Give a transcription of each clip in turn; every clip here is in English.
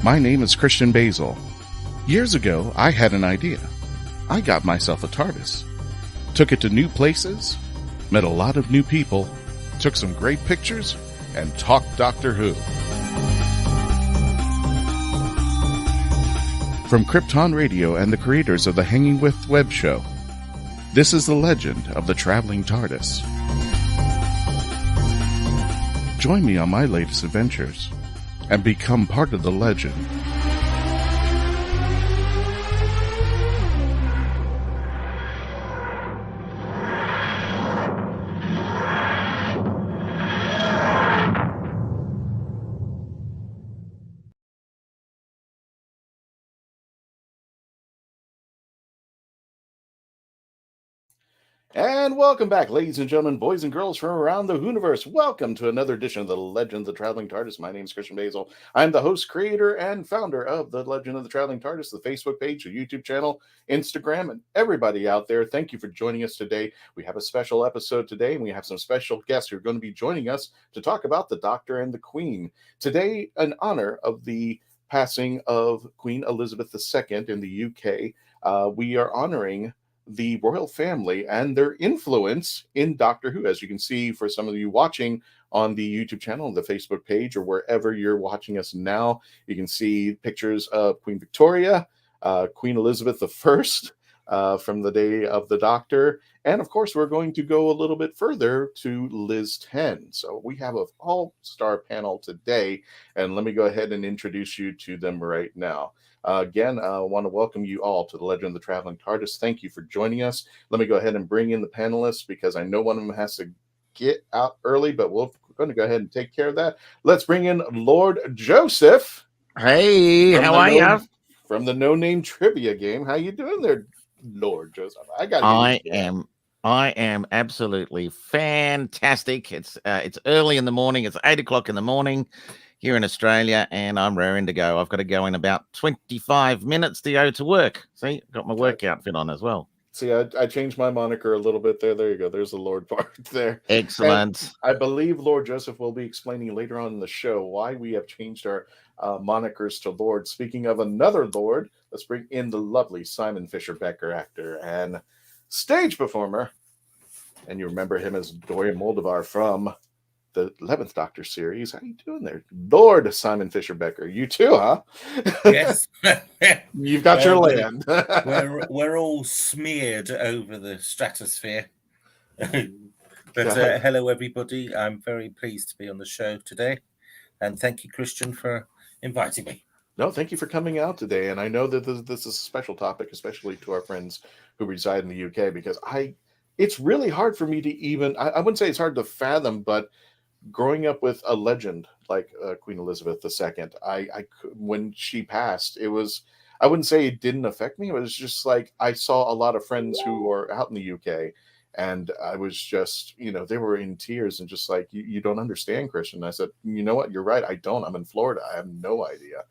My name is Christian Basil. Years ago, I had an idea. I got myself a TARDIS. Took it to new places, met a lot of new people, took some great pictures, and talked Doctor Who. From Krypton Radio and the creators of the Hanging With web show, this is the legend of the Traveling TARDIS. Join me on my latest adventures and become part of the legend. And welcome back, ladies and gentlemen, boys and girls from around the Whoniverse. Welcome to another edition of the Legend of the Traveling TARDIS. My name is Christian Basil. I'm the host, creator, and founder of the Legend of the Traveling TARDIS, the Facebook page, the YouTube channel, Instagram, and everybody out there. Thank you for joining us today. We have a special episode today, and we have some special guests who are going to be joining us to talk about the Doctor and the Queen. Today, in honor of the passing of Queen Elizabeth II in the UK, we are honoring the royal family and their influence in Doctor Who. As you can see, for some of you watching on the YouTube channel, the Facebook page, or wherever you're watching us now, you can see pictures of Queen Victoria, Queen Elizabeth I, from the day of the Doctor, and of course, we're going to go a little bit further to Liz 10. So we have an all-star panel today, and let me go ahead and introduce you to them right now. Again, I want to welcome you all to the Legend of the Traveling TARDIS. Thank you for joining us. Let me go ahead and bring in the panelists because I know one of them has to get out early, but we're going to go ahead and take care of that. Let's bring in Lord Joseph. Hey, how are you? From the No Name Trivia game. How you doing there, Lord Joseph? I am absolutely fantastic. It's early in the morning. It's 8 o'clock in the morning here in Australia, and I'm raring to go. I've got to go in about 25 minutes to go to work. See, got my work outfit on as well. See, I changed my moniker a little bit there. There you go. There's the Lord part there. Excellent. And I believe Lord Joseph will be explaining later on in the show why we have changed our monikers to Lord. Speaking of another Lord, let's bring in the lovely Simon Fisher Becker, actor and stage performer. And you remember him as Dorian Moldavar from the 11th Doctor series. How you doing there, Lord Simon Fisher Becker? You too, huh? Yes. You've got your land. we're all smeared over the stratosphere. But hello, everybody. I'm very pleased to be on the show today. And thank you, Christian, for inviting me. No, thank you for coming out today. And I know that this is a special topic, especially to our friends who reside in the UK, because it's really hard for me to even, I wouldn't say it's hard to fathom, but growing up with a legend like Queen Elizabeth II, when she passed, it was, I wouldn't say it didn't affect me. It was just like I saw a lot of friends who were out in the UK, and I was just, they were in tears and just like, you don't understand, Christian. I said, you know what? You're right. I don't. I'm in Florida. I have no idea.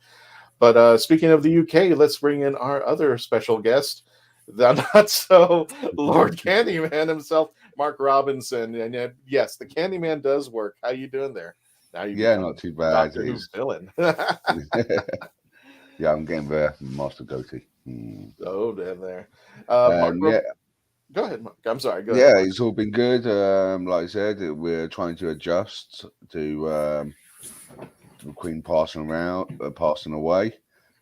But speaking of the UK, let's bring in our other special guest, the not so Lord Candyman himself, Mark Robinson. And yes, the Candyman does work. How you doing there? Now not too bad. Doctor Who's villain. Yeah, I'm getting the master goatee. Oh, damn there. Mark, yeah. Go ahead, Mark. I'm sorry. Go ahead. Mark. It's all been good. Like I said, we're trying to adjust to the Queen passing away.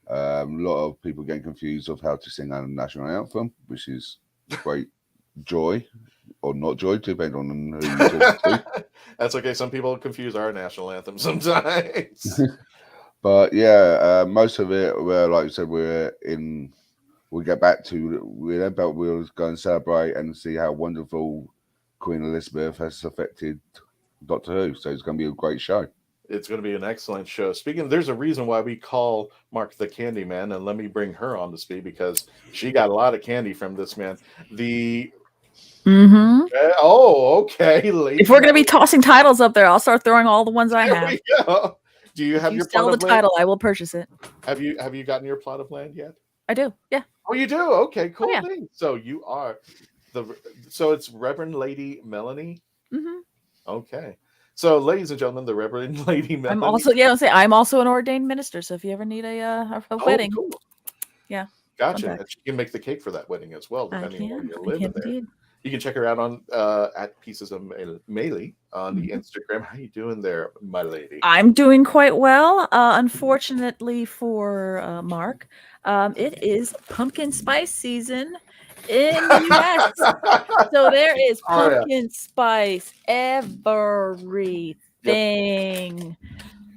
A lot of people getting confused of how to sing our national anthem, which is great joy or not joy, depending on who you talk to. That's okay. Some people confuse our national anthem sometimes. But yeah, most of it, like I said, we'll get back to we'll go and celebrate and see how wonderful Queen Elizabeth has affected Doctor Who. So it's going to be a great show. It's going to be an excellent show. Speaking, there's a reason why we call Mark the Candyman, and let me bring her on to speak because she got a lot of candy from this man. Oh, okay. If we're going to be tossing titles up there, I'll start throwing all the ones I have. We go. Do you have if your sell plot the of title? land? I will purchase it. Have you gotten your plot of land yet? I do. Yeah. Oh, you do. Okay, cool yeah. thing. So you are so it's Reverend Lady Melanie. Mm-hmm. Okay. So, ladies and gentlemen, the Reverend Lady Melanie. I'm also an ordained minister. So if you ever need a wedding, cool. Yeah. Gotcha. Contact. And she can make the cake for that wedding as well, depending on where you I live can there. indeed. You can check her out on at Pieces of Melee on the Instagram. How you doing there, my lady? I'm doing quite well. Unfortunately for Mark, it is pumpkin spice season in the US. So there is Oh, yeah. pumpkin spice everything.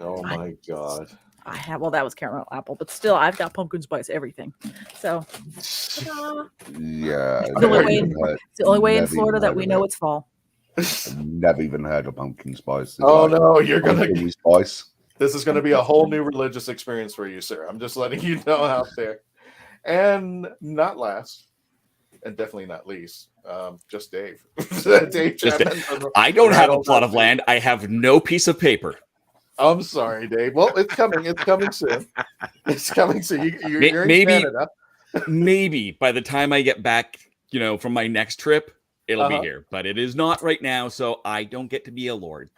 Oh my god. I have, well, that was caramel apple, but still, I've got pumpkin spice everything. So, ta-da. Yeah. It's the only way in never Florida even that heard we of know it. it's fall. I've never even heard of pumpkin spice. It's Oh like no, you're gonna. pumpkin spice. This is going to be a whole new religious experience for you, sir. I'm just letting you know out there. And not last, and definitely not least, just Dave. Dave Chapman. I don't have a plot of land. I have no piece of paper. I'm sorry, Dave. Well, it's coming. It's coming soon. It's coming soon. You're in Maybe- Canada. Maybe by the time I get back, from my next trip, it'll be here. But it is not right now, so I don't get to be a lord.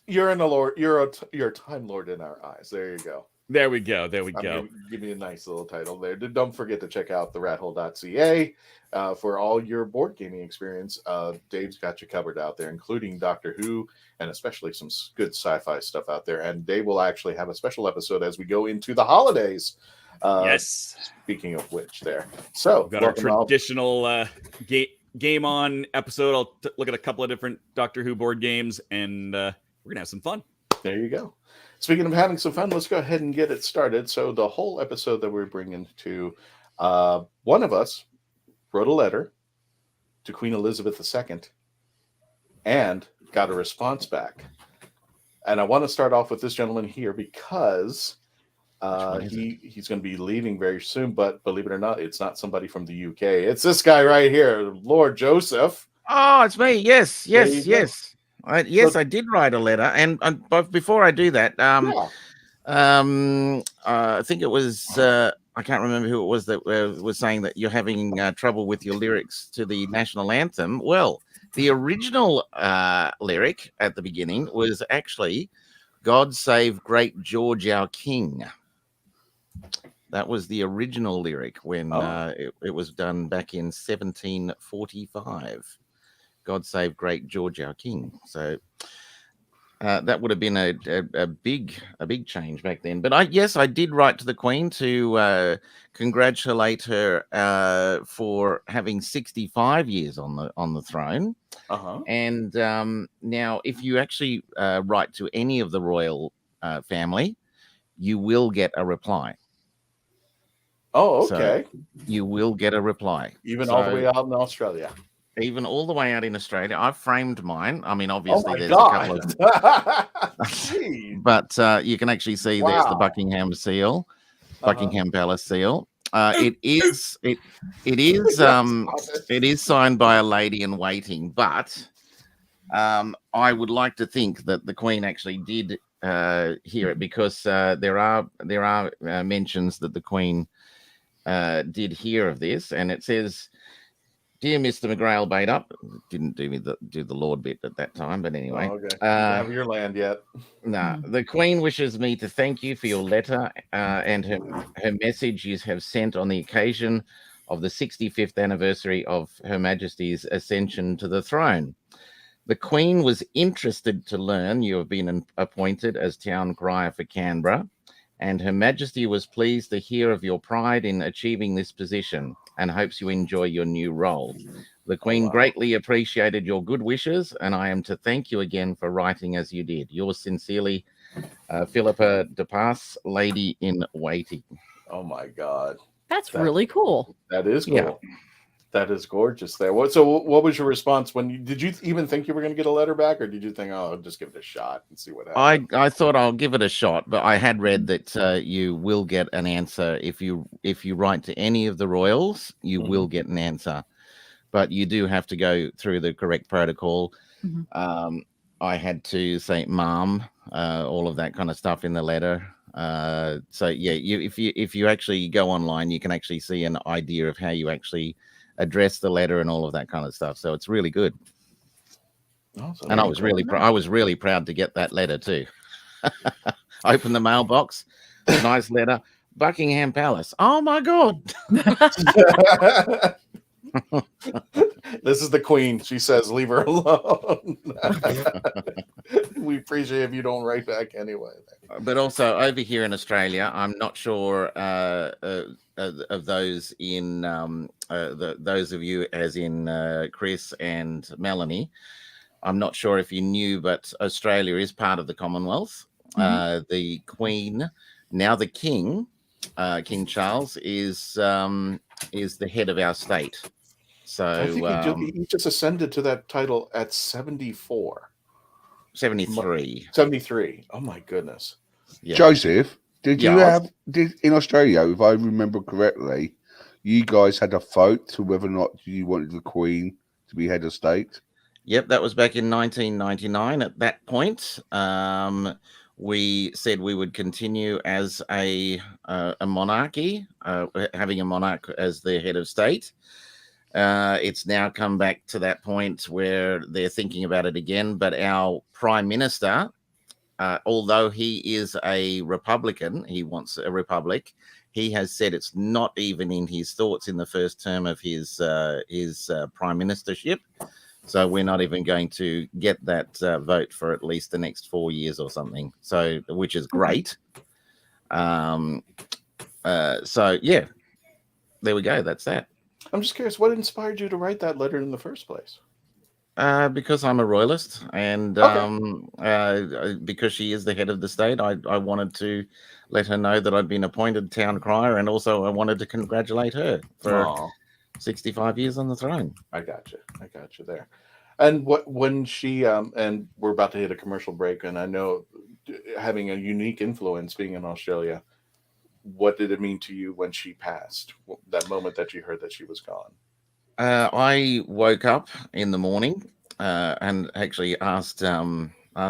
You're in the Lord. You're a time lord in our eyes. There you go. There we go. Give me a nice little title there. Don't forget to check out the rathole.ca for all your board gaming experience. Dave's got you covered out there, including Doctor Who and especially some good sci-fi stuff out there. And Dave will actually have a special episode as we go into the holidays. Yes. Speaking of which, there. So We've got our traditional game on episode. I'll look at a couple of different Doctor Who board games, and we're gonna have some fun. There you go. Speaking of having some fun, let's go ahead and get it started. So the whole episode that we're bringing to one of us wrote a letter to Queen Elizabeth II and got a response back. And I want to start off with this gentleman here because he's going to be leaving very soon. But believe it or not, it's not somebody from the UK. It's this guy right here, Lord Joseph. Oh, it's me. Yes. So, I did write a letter, and but before I do that, I think it was I can't remember who it was that was saying that you're having trouble with your lyrics to the national anthem. Well, the original lyric at the beginning was actually "God Save Great George Our King." That was the original lyric when it was done back in 1745. God save great George our King. So that would have been a big change back then. But I did write to the Queen to congratulate her for having 65 years on the throne. And now, if you actually write to any of the royal family, you will get a reply. Oh, okay. So you will get a reply, even all the way out in Australia. Even all the way out in Australia. I've framed mine. I mean, obviously, there's God. a couple of... but you can actually see there's the Buckingham seal, Buckingham Palace seal. It is signed by a lady in waiting, but I would like to think that the Queen actually did hear it, because there are mentions that the Queen did hear of this, and it says, "Dear Mr. McGrail Bait-Up," didn't do the Lord bit at that time, but anyway. Okay. You don't have your land yet. No, the Queen wishes me to thank you for your letter and her message you have sent on the occasion of the 65th anniversary of Her Majesty's ascension to the throne. The Queen was interested to learn you have been appointed as town crier for Canberra, and Her Majesty was pleased to hear of your pride in achieving this position and hopes you enjoy your new role. The Queen greatly appreciated your good wishes, and I am to thank you again for writing as you did. Yours sincerely, Philippa de Pass, Lady in Waiting. Oh my God. That's really cool. That is cool. Yeah. That is gorgeous there. What was your response when did you even think you were going to get a letter back, or did you think, oh, I'll just give it a shot and see what happens? I thought I'll give it a shot, but I had read that you will get an answer if you write to any of the royals. You will get an answer, but you do have to go through the correct protocol. I had to say "ma'am," all of that kind of stuff in the letter. So yeah, if you actually go online, you can actually see an idea of how you actually address the letter and all of that kind of stuff. So it's really good. Oh, so And I there was you go. I was really proud to get that letter too. Open the mailbox, nice letter, Buckingham Palace. Oh my God! This is the Queen. She says, "Leave her alone." We appreciate if you don't write back anyway. But also over here in Australia, I'm not sure of those in those of you as in Chris and Melanie. I'm not sure if you knew, but Australia is part of the Commonwealth. The Queen, now the King, King Charles, is the head of our state. So I think he just ascended to that title at 74. 73. 73. Oh my goodness. Yeah. Joseph, did you Yes. did in Australia, if I remember correctly, you guys had a vote to whether or not you wanted the Queen to be head of state? Yep, that was back in 1999. At that point, we said we would continue as a monarchy, having a monarch as the head of state. It's now come back to that point where they're thinking about it again. But our Prime Minister, although he is a Republican, he wants a republic. He has said it's not even in his thoughts in the first term of his prime ministership. So we're not even going to get that vote for at least the next 4 years or something. So, which is great. So yeah, there we go. That's that. I'm just curious, what inspired you to write that letter in the first place? Because I'm a royalist, and because she is the head of the state, I wanted to let her know that I'd been appointed town crier, and also I wanted to congratulate her for 65 years on the throne. I got you there. And when she and we're about to hit a commercial break, and I know having a unique influence being in Australia, what did it mean to you when she passed? That moment that you heard that she was gone? I woke up in the morning and actually asked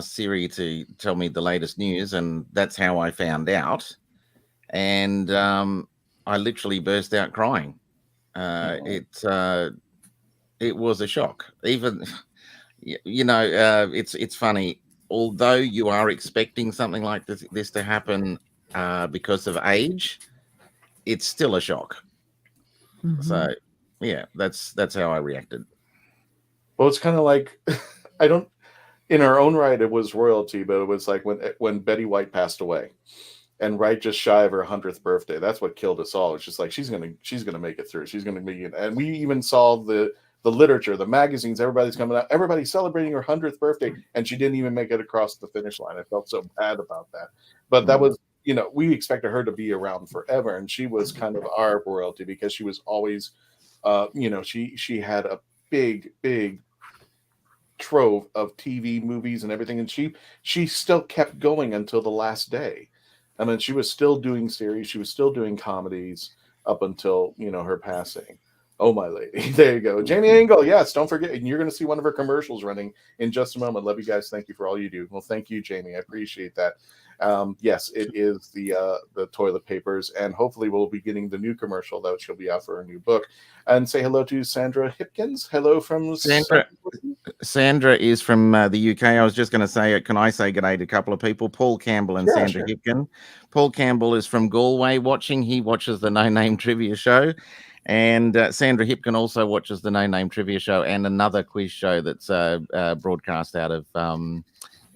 Siri to tell me the latest news, and that's how I found out. And I literally burst out crying. It was a shock. Even it's funny. Although you are expecting something like this to happen because of age, it's still a shock. So yeah, that's how I reacted. Well, it's kind of like in our own right, it was royalty, but it was like when Betty White passed away, and right just shy of her 100th birthday. That's what killed us all. It's just like she's gonna make it through. She's gonna be, and we even saw the literature, the magazines, everybody's coming out, everybody's celebrating her 100th birthday, and she didn't even make it across the finish line. I felt so bad about that, but that was, we expected her to be around forever, and she was kind of our royalty because she was always, she had a big trove of TV movies and everything, and she still kept going until the last day. I mean, she was still doing series, she was still doing comedies up until her passing. Oh my lady, there you go, Jamie Engel. Yes, don't forget, and you're going to see one of her commercials running in just a moment. Love you guys. Thank you for all you do. Well, thank you, Jamie. I appreciate that. Yes, it is the toilet papers, and hopefully we'll be getting the new commercial that she'll be out for her new book. And say hello to Sandra Hipkins. Hello from Sandra is from the UK. I was just going to say, can I say good day to a couple of people? Paul Campbell and Sandra Hipkin. Paul Campbell is from Galway watching. He watches the No Name Trivia Show. And Sandra Hipkin also watches the No Name Trivia Show and another quiz show that's broadcast out of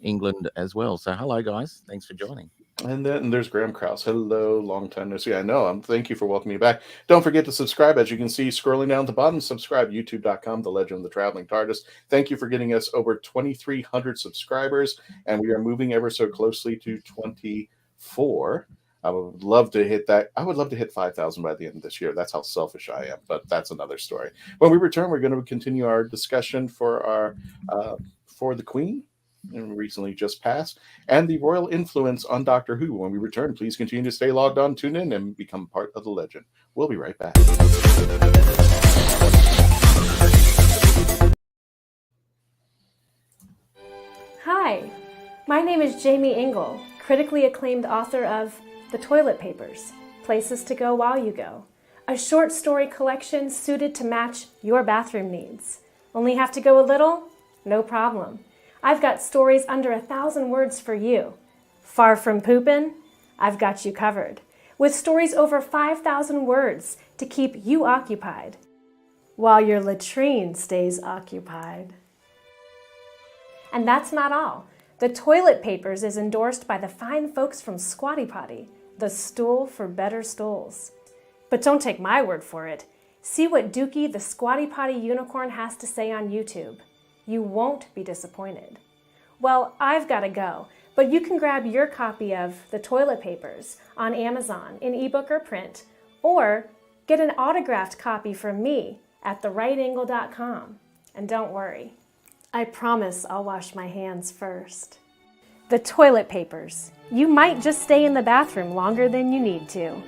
England as well. So hello, guys. Thanks for joining. And then there's Graham Krause. Hello, long time no see. I know. Thank you for welcoming me back. Don't forget to subscribe. As you can see, scrolling down at the bottom, subscribe, youtube.com, The Legend of the Traveling TARDIS. Thank you for getting us over 2,300 subscribers, and we are moving ever so closely to 24. I would love to hit that. I would love to hit 5,000 by the end of this year. That's how selfish I am, but that's another story. When we return, we're going to continue our discussion for the Queen, and recently just passed, and the royal influence on Doctor Who. When we return, please continue to stay logged on, tune in, and become part of the legend. We'll be right back. Hi, my name is Jamie Engel, critically acclaimed author of The Toilet Papers, Places to Go While You Go, a short story collection suited to match your bathroom needs. Only have to go a little No problem. I've got stories under 1,000 words for you. Far from poopin'? I've got you covered, with stories over 5,000 words to keep you occupied, while your latrine stays occupied. And that's not all. The Toilet Papers is endorsed by the fine folks from Squatty Potty, the stool for better stools. But don't take my word for it. See what Dookie the Squatty Potty unicorn has to say on YouTube. You won't be disappointed. Well, I've got to go, but you can grab your copy of The Toilet Papers on Amazon in ebook or print, or get an autographed copy from me at therightangle.com. And don't worry, I promise I'll wash my hands first. The Toilet Papers. You might just stay in the bathroom longer than you need to.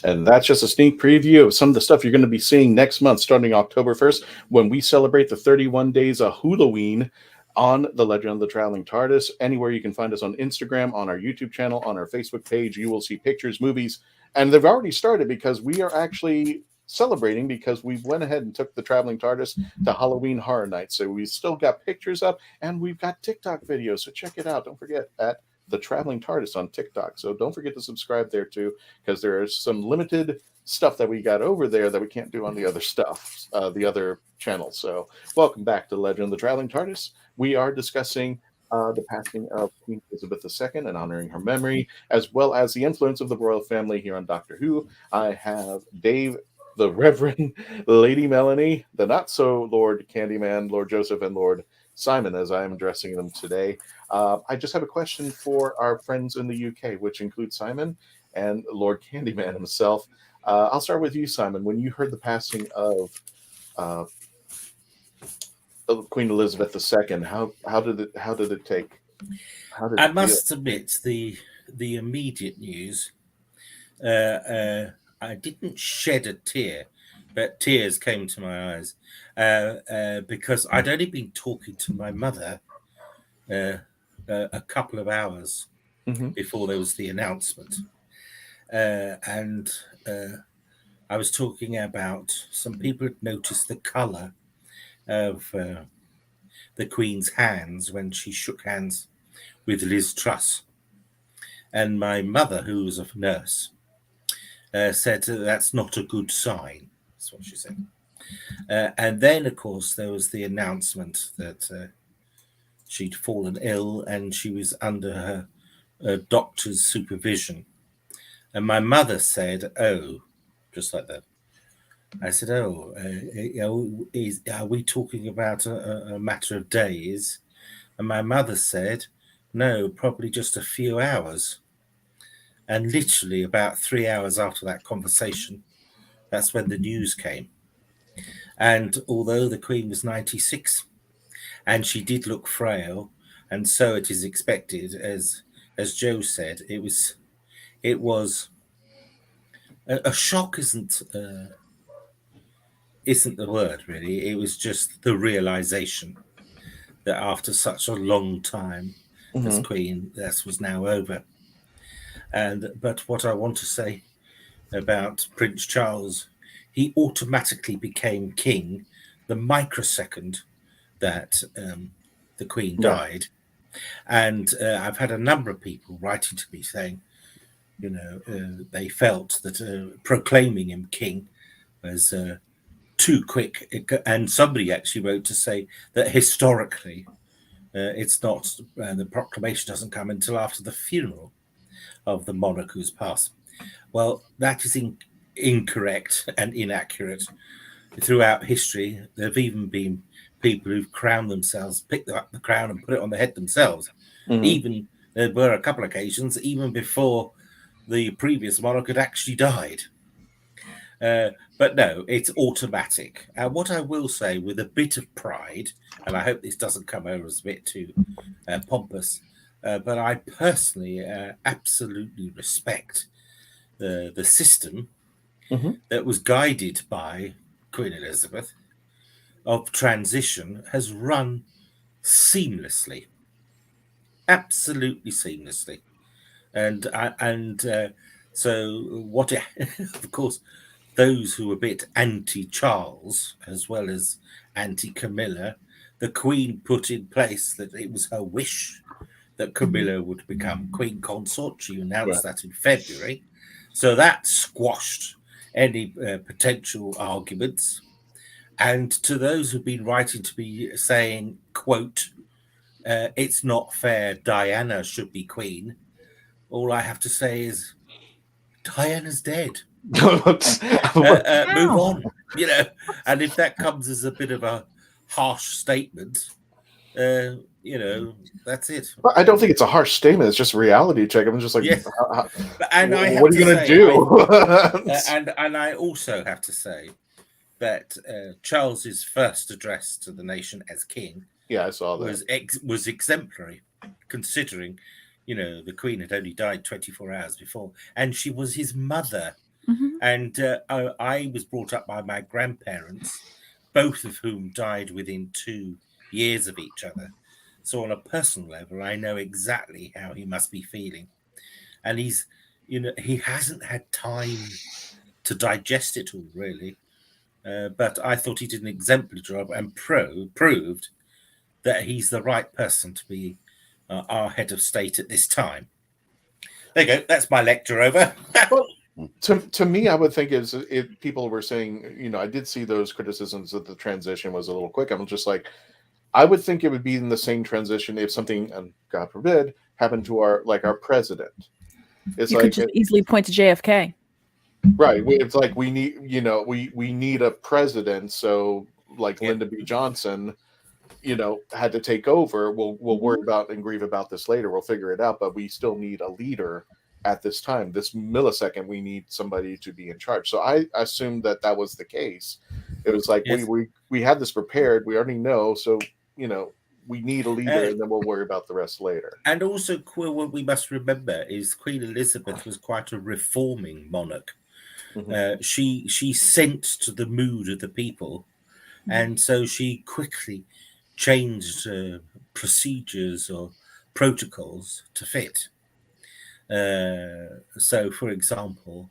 And that's just a sneak preview of some of the stuff you're going to be seeing next month, starting October 1st, when we celebrate the 31 days of Halloween on the Legend of the Traveling TARDIS. Anywhere you can find us on Instagram, on our YouTube channel, on our Facebook page, you will see pictures, movies, and they've already started because we are actually celebrating because we went ahead and took the Traveling TARDIS to Halloween Horror Nights. So we still got pictures up, and we've got TikTok videos, so check it out. Don't forget at the Traveling TARDIS on TikTok. So don't forget to subscribe there too, because there is some limited stuff that we got over there that we can't do on the other stuff, the other channels. So welcome back to Legend of the Traveling TARDIS. We are discussing the passing of Queen Elizabeth II and honoring her memory, as well as the influence of the royal family here on Doctor Who. I have Dave, the Reverend Lady Melanie, the not so Lord Candyman, Lord Joseph, and Lord Simon, as I am addressing them today. I just have a question for our friends in the UK, which include Simon and Lord Candyman himself. I'll start with you, Simon. When you heard the passing of Queen Elizabeth II, how did it take? I must admit, the immediate news, I didn't shed a tear, but tears came to my eyes because I'd only been talking to my mother a couple of hours before there was the announcement. And I was talking about some people had noticed the colour of the Queen's hands when she shook hands with Liz Truss. And my mother, who was a nurse, said that's not a good sign. That's what she said. And then, of course, there was the announcement that she'd fallen ill and she was under her doctor's supervision. And my mother said, "Oh," just like that. I said, "Oh, are we talking about a matter of days?" And my mother said, "No, probably just a few hours." And literally about 3 hours after that conversation, that's when the news came. And although the Queen was 96 and she did look frail, and so it is expected, as Joe said, it was a shock isn't the word, really. It was just the realization that after such a long time as Queen, this was now over. But what I want to say about Prince Charles, he automatically became king the microsecond that the Queen died. And I've had a number of people writing to me saying, they felt that proclaiming him king as too quick. And somebody actually wrote to say that historically, it's not the proclamation doesn't come until after the funeral of the monarch who's passed. Well, that is incorrect and inaccurate. Throughout history, there have even been people who've crowned themselves, picked up the crown and put it on the head themselves. Even there were a couple of occasions, even before the previous monarch had actually died. But no, it's automatic. What I will say with a bit of pride, and I hope this doesn't come over as a bit too pompous, but I personally absolutely respect the system that was guided by Queen Elizabeth of transition has run seamlessly, absolutely seamlessly. And so what of course, those who were a bit anti-Charles as well as anti-Camilla, the Queen put in place that it was her wish that Camilla would become Queen Consort. She announced that in February. So that squashed any potential arguments. And to those who've been writing to me saying, quote, it's not fair, Diana should be Queen, all I have to say is, Diana's dead. Move on, you know. And if that comes as a bit of a harsh statement, you know, that's it. But I don't think it's a harsh statement. It's just a reality check. I'm just like, yes. And I have what are you going to do? And I also have to say that Charles's first address to the nation as king, I saw that, was exemplary, considering, you know, the Queen had only died 24 hours before, and she was his mother. And I was brought up by my grandparents, both of whom died within 2 years of each other. So on a personal level, I know exactly how he must be feeling. And he's, you know, he hasn't had time to digest it all, really. But I thought he did an exemplary job and proved that he's the right person to be our head of state at this time. There you go. That's my lecture over. Well, to me, I would think is if people were saying, you know, I did see those criticisms that the transition was a little quick. I'm just like, I would think it would be in the same transition if something, God forbid, happened to our president. It's you like could just easily point to JFK. Right. It's like we need, you know, we need a president. So like Lyndon B. Johnson, you know, had to take over. We'll worry about and grieve about this later. We'll figure it out. But we still need a leader at this time. This millisecond, we need somebody to be in charge. So I assumed that was the case. It was like we had this prepared. We already know. So, you know, we need a leader, and then we'll worry about the rest later. And also, what we must remember is Queen Elizabeth was quite a reforming monarch. She sensed the mood of the people, and so she quickly changed procedures or protocols to fit. So, for example,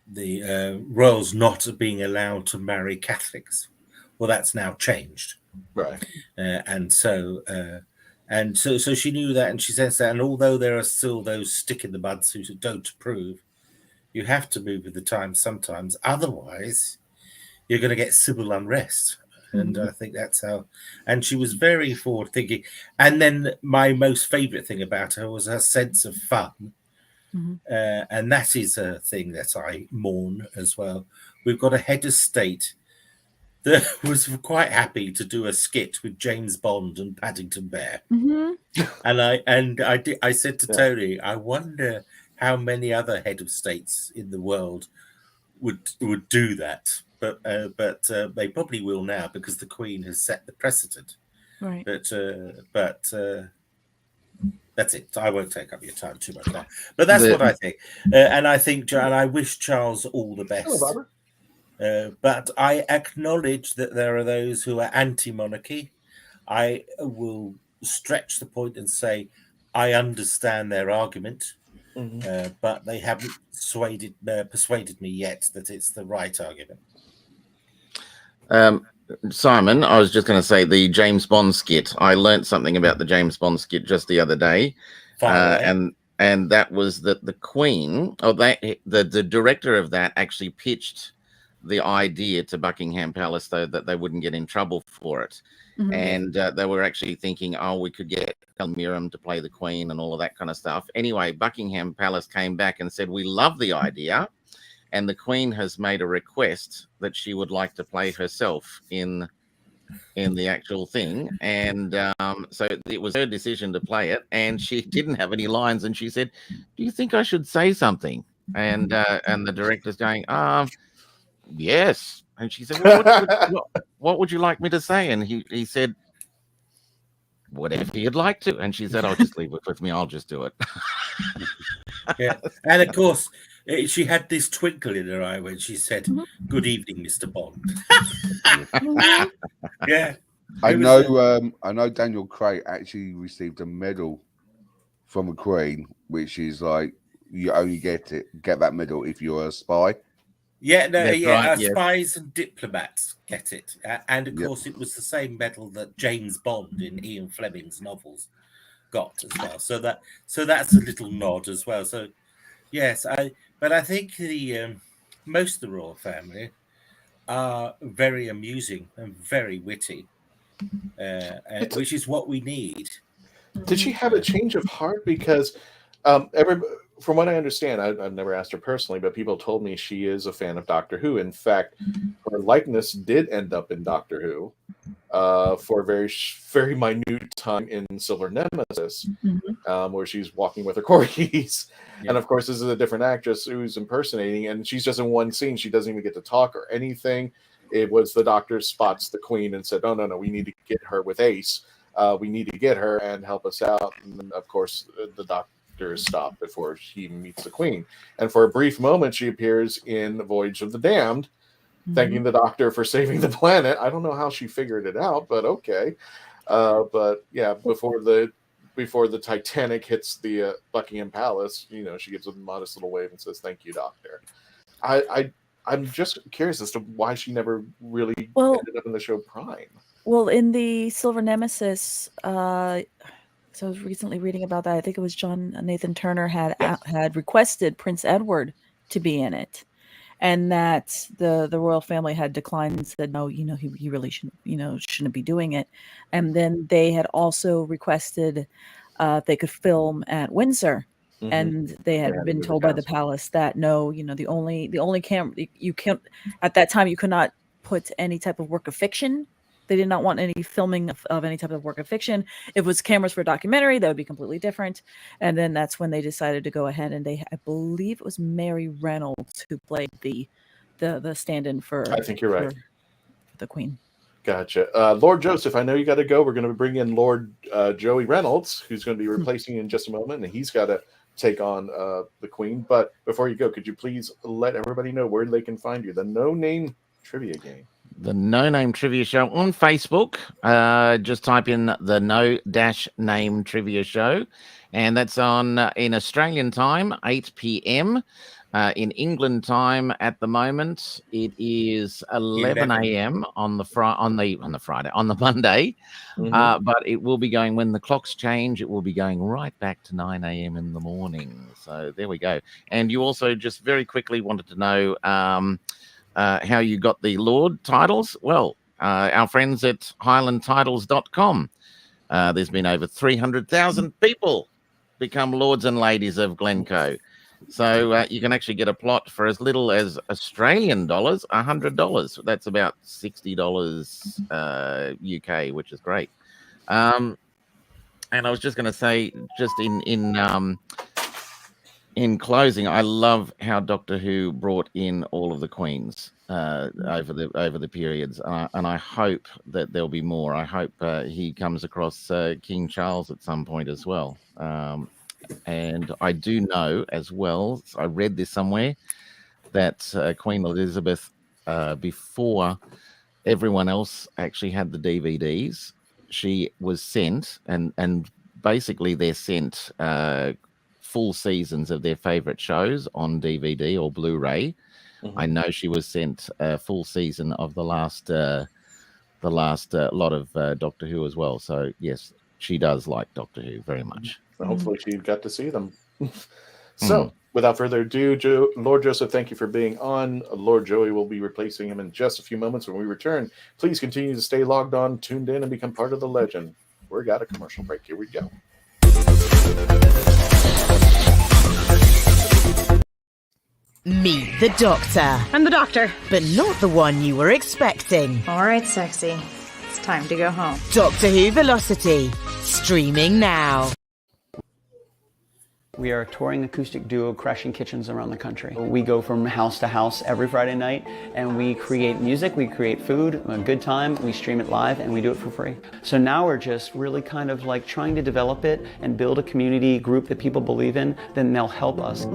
the royals not being allowed to marry Catholics. Well, that's now changed, right? And so she knew that, and she sensed that. And although there are still those stick in the muds who don't approve, you have to move with the times sometimes. Otherwise, you're going to get civil unrest. And I think that's how. And she was very forward thinking. And then my most favorite thing about her was her sense of fun. And that is a thing that I mourn as well. We've got a head of state that was quite happy to do a skit with James Bond and Paddington Bear. And I said to Tony, I wonder how many other head of states in the world would do that. But they probably will now, because the Queen has set the precedent. Right. But that's it. I won't take up your time too much now. But that's what I think. And I think, and I wish Charles all the best. Hello, Barbara. But I acknowledge that there are those who are anti-monarchy. I will stretch the point and say I understand their argument, but they haven't persuaded me yet that it's the right argument. Simon, I was just going to say the James Bond skit. I learnt something about the James Bond skit just the other day, and and that was that the Queen, or the director of that actually pitched the idea to Buckingham Palace, though, that they wouldn't get in trouble for it. Mhm. And they were actually thinking, oh, we could get Miriam to play the Queen and all of that kind of stuff. Anyway, Buckingham Palace came back and said, we love the idea, and the Queen has made a request that she would like to play herself in the actual thing. And so it was her decision to play it, and she didn't have any lines, and she said, do you think I should say something? And the director's going, yes. And she said, well, what would you like me to say? And he said, whatever you'd like to. And she said, I'll just leave it with me, I'll just do it. Yeah, and of course she had this twinkle in her eye when she said, Mhm. good evening, Mr. Bond. Mhm. Yeah, I it was know Daniel Craig actually received a medal from a Queen, which is like you only get that medal if you're a spy. Yeah, no, That's yeah. right, yes. Spies and diplomats get it, and of Yep. course, it was the same medal that James Bond in Ian Fleming's novels got as well. So that's a little nod as well. So yes, but I think the most of the royal family are very amusing and very witty, which is what we need. Did she have a change of heart? Because from what I understand, I've never asked her personally, but people told me she is a fan of Doctor Who. In fact, her likeness did end up in Doctor Who for a very minute time in Silver Nemesis, where she's walking with her corgis. Yeah. And of course, this is a different actress who's impersonating, and she's just in one scene. She doesn't even get to talk or anything. It was the Doctor spots the Queen and said, no, we need to get her with Ace. We need to get her and help us out. And of course, the Doctor is stopped before she meets the Queen. And for a brief moment, she appears in Voyage of the Damned, thanking the Doctor for saving the planet. I don't know how she figured it out, but okay. But yeah, before the Titanic hits the Buckingham Palace, she gives a modest little wave and says, "Thank you, Doctor." I'm just curious as to why she never really ended up in the show Prime. Well, in the Silver Nemesis, so I was recently reading about that. I think it was John Nathan Turner had requested Prince Edward to be in it, and that the royal family had declined and said no, he really shouldn't be doing it. And then they had also requested they could film at Windsor, and they had been told by the palace that no, the only camera you can't at that time you could not put any type of work of fiction. They did not want any filming of any type of work of fiction. If it was cameras for a documentary, that would be completely different. And then that's when they decided to go ahead and I believe it was Mary Reynolds who played the stand-in for. I think you're right. For the Queen. Gotcha. Lord Joseph, I know you got to go. We're going to bring in Lord Joey Reynolds, who's going to be replacing you in just a moment, and he's got to take on the Queen. But before you go, could you please let everybody know where they can find you? The No Name Trivia Game. The No Name Trivia Show on Facebook. Just type in the No-Name Trivia Show, and that's on in Australian time, 8 p.m. In England time at the moment, it is 11 a.m. on the Monday. But it will be going when the clocks change. It will be going right back to 9 a.m. in the morning. So there we go. And you also just very quickly wanted to know how you got the Lord titles. Well, our friends at highlandtitles.com. There's been over 300,000 people become lords and ladies of Glencoe. So you can actually get a plot for as little as Australian dollars, $100. That's about $60 UK, which is great. And I was just going to say, just in closing, I love how Doctor Who brought in all of the queens over the periods, and I hope that there'll be more. I hope he comes across King Charles at some point as well. And I do know as well, I read this somewhere, that Queen Elizabeth, before everyone else actually had the DVDs, she was sent, and basically they're sent full seasons of their favorite shows on DVD or Blu-ray. I know she was sent a full season of the last lot of Doctor Who as well. So yes, she does like Doctor Who very much. Hopefully she got to see them. So, without further ado, Lord Joseph, thank you for being on. Lord Joey will be replacing him in just a few moments when we return. Please continue to stay logged on, tuned in, and become part of the legend. We got a commercial break. Here we go. Meet the Doctor. I'm the Doctor. But not the one you were expecting. All right, sexy. It's time to go home. Doctor Who Velocity. Streaming now. We are a touring acoustic duo crashing kitchens around the country. We go from house to house every Friday night and we create music, we create food, a good time, we stream it live and we do it for free. So now we're just really kind of like trying to develop it and build a community group that people believe in, then they'll help us.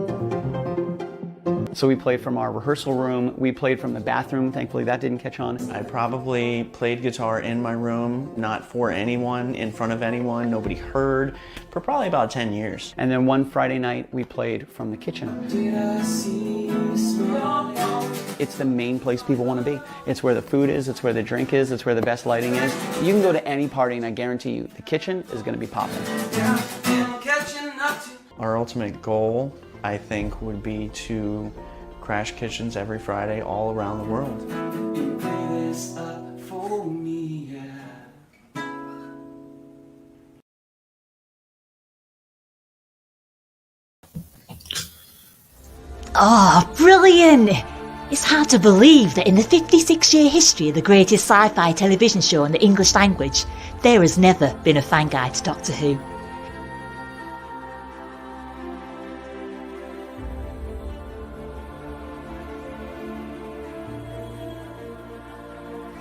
So we played from our rehearsal room, we played from the bathroom, thankfully that didn't catch on. I probably played guitar in my room, not for anyone, in front of anyone, nobody heard, for probably about 10 years. And then one Friday night we played from the kitchen. It's the main place people want to be. It's where the food is, it's where the drink is, it's where the best lighting is. You can go to any party and I guarantee you, the kitchen is going to be popping. Our ultimate goal, I think, would be to crash kitchens every Friday all around the world. Oh, brilliant! It's hard to believe that in the 56-year history of the greatest sci-fi television show in the English language, there has never been a fan guide to Doctor Who.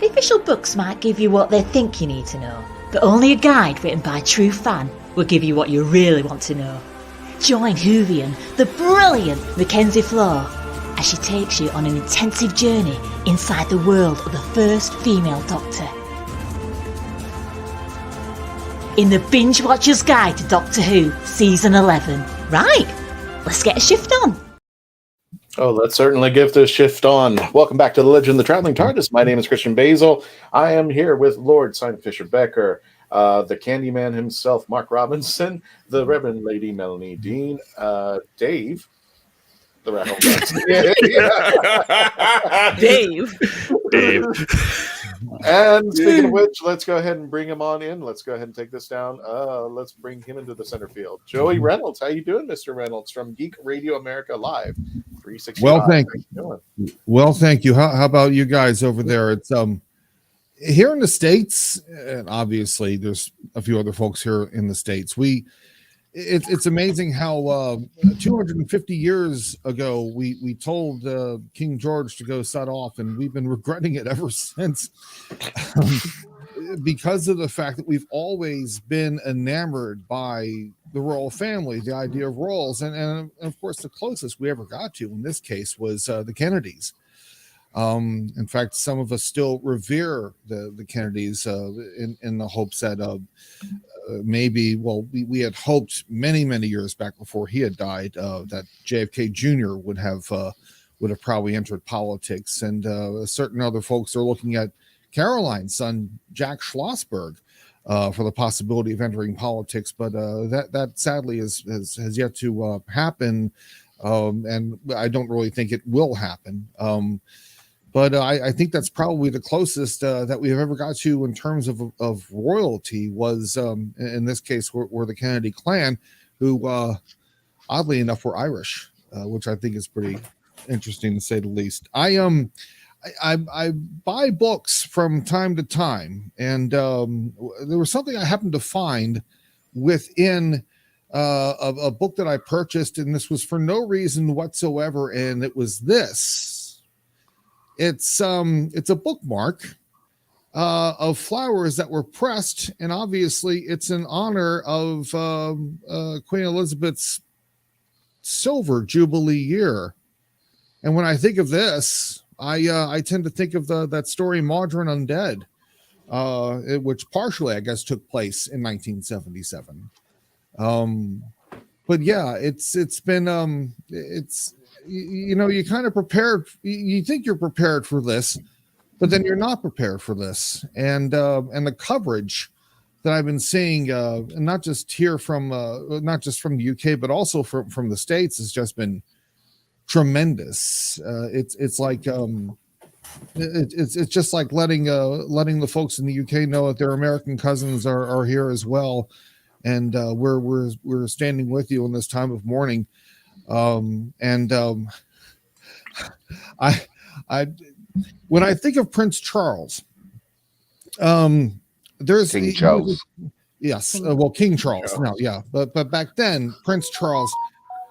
The official books might give you what they think you need to know, but only a guide written by a true fan will give you what you really want to know. Join Whovian, the brilliant Mackenzie Flaw, as she takes you on an intensive journey inside the world of the first female Doctor. In the Binge Watcher's Guide to Doctor Who, Season 11. Right, let's get a shift on. Oh, let's certainly give this shift on. Welcome back to the Legend of the Traveling TARDIS. My name is Christian Basil. I am here with Lord Simon Fisher-Becker, the Candyman himself, Mark Robinson, the Reverend Lady Melanie Dean, Dave, the Rattle. Dave. And speaking of which, let's go ahead and bring him on in. Let's go ahead and take this down. Let's bring him into the center field. Joey Reynolds, how you doing, Mr. Reynolds, from Geek Radio America Live 365? Well, thank you. How about you guys over there? It's here in the States, and obviously there's a few other folks here in the States. It's amazing how 250 years ago we told King George to go set off, and we've been regretting it ever since, because of the fact that we've always been enamored by the royal family, the idea of royals, and of course the closest we ever got to in this case was the Kennedys. In fact, some of us still revere the Kennedys in the hopes that maybe, well, we had hoped many years back before he had died that JFK Jr. would have probably entered politics, and certain other folks are looking at Caroline's son Jack Schlossberg for the possibility of entering politics, but that sadly has yet to happen, and I don't really think it will happen. But I think that's probably the closest that we've ever got to in terms of royalty was, in this case, were the Kennedy clan, who, oddly enough, were Irish, which I think is pretty interesting to say the least. I buy books from time to time, and there was something I happened to find within a book that I purchased, and this was for no reason whatsoever, and it was this. It's a bookmark of flowers that were pressed, and obviously it's in honor of Queen Elizabeth's silver jubilee year. And when I think of this, I tend to think of that story Modern Undead, which partially, I guess, took place in 1977. But yeah, it's been you kind of prepared. You think you're prepared for this, but then you're not prepared for this. And the coverage that I've been seeing, and not just here from not just from the UK, but also from the States, has just been tremendous. It's like it's just like letting the folks in the UK know that their American cousins are here as well, and we're standing with you in this time of mourning. I when I think of Prince Charles, there's King Charles. Yes, King Charles. No, yeah, but back then Prince Charles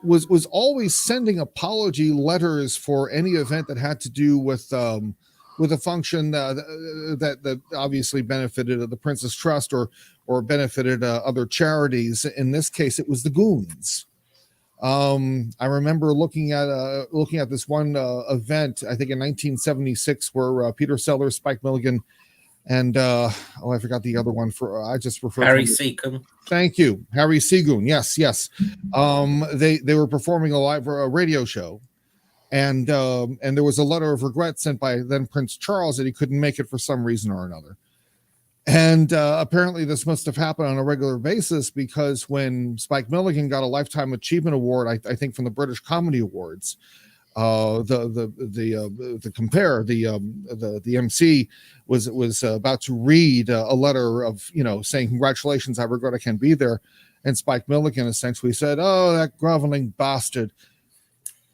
was always sending apology letters for any event that had to do with a function that obviously benefited the Princess Trust or benefited other charities. In this case, it was the Goons. I remember looking at this one event, I think in 1976, where Peter Sellers, Spike Milligan, and I forgot the other one. I just referred Harry to Seacombe. Thank you, Harry Seagoon. Yes. They were performing a live radio show, and there was a letter of regret sent by then Prince Charles that he couldn't make it for some reason or another. And apparently this must have happened on a regular basis, because when Spike Milligan got a Lifetime Achievement Award, I think from the British Comedy Awards, the MC was about to read a letter of, saying, "Congratulations, I regret I can't be there." And Spike Milligan essentially said, "Oh, that groveling bastard.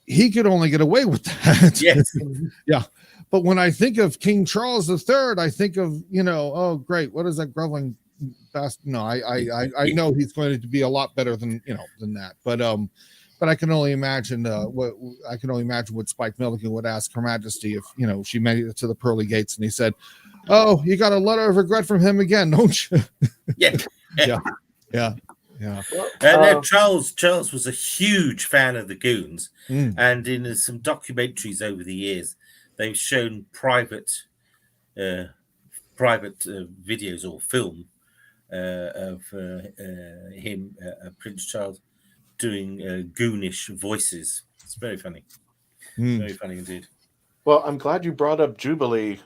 He could only get away with that." Yes. Yeah. But when I think of King Charles III, I think of, oh, great. What is that groveling bastard? No, I know he's going to be a lot better than that. But I can only imagine what Spike Milligan would ask Her Majesty if, she made it to the pearly gates and he said, "Oh, you got a letter of regret from him again, don't you?" Yeah. Yeah. Charles was a huge fan of the Goons, and in some documentaries over the years, they've shown private videos or film of him, Prince Charles, doing goonish voices. It's very funny. Very funny indeed. Well, I'm glad you brought up Jubilee,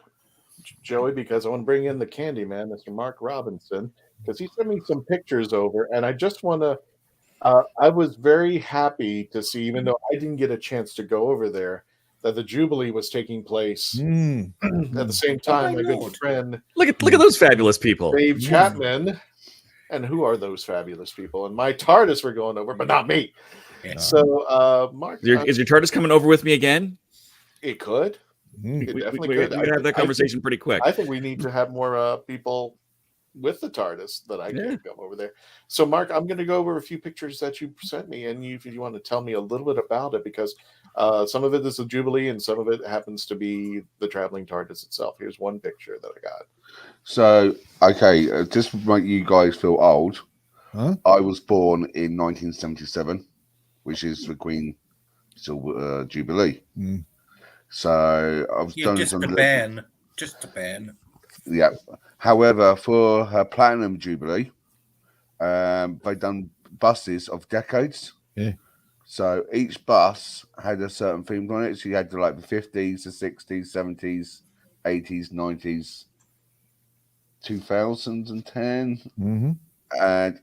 Joey, because I want to bring in the candy man, Mr. Mark Robinson, because he sent me some pictures over, and I just want to I was very happy to see, even though I didn't get a chance to go over there, that the Jubilee was taking place at the same time. My good friend, look at those fabulous people, Dave Chapman, and who are those fabulous people? And my TARDIS were going over, but not me. Yeah. So, Mark, is your TARDIS coming over with me again? It could. It definitely could. We could have that conversation pretty quick. I think we need to have more people with the TARDIS that I can come over there. So, Mark, I'm going to go over a few pictures that you sent me, and if you want to tell me a little bit about it, because some of it is the Jubilee, and some of it happens to be the traveling TARDIS itself. Here's one picture that I got. So, okay, just to make you guys feel old, I was born in 1977, which is the Queen Jubilee. So I've done just a ban. Yeah. However, for her Platinum Jubilee, they've done buses of decades. Yeah. So each bus had a certain theme on it. So you had the 50s, the 60s, 70s, 80s, 90s, 2010. And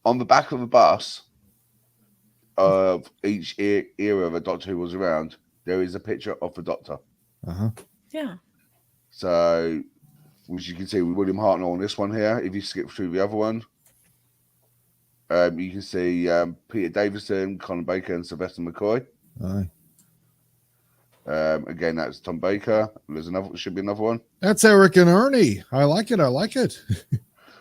on the back of the bus of each era that Doctor Who was around, there is a picture of the Doctor. Yeah. So, which you can see with William Hartnell on this one here. If you skip through the other one, you can see Peter Davison, Colin Baker, and Sylvester McCoy. Again, that's Tom Baker. There's should be another one. That's Eric and Ernie. I like it.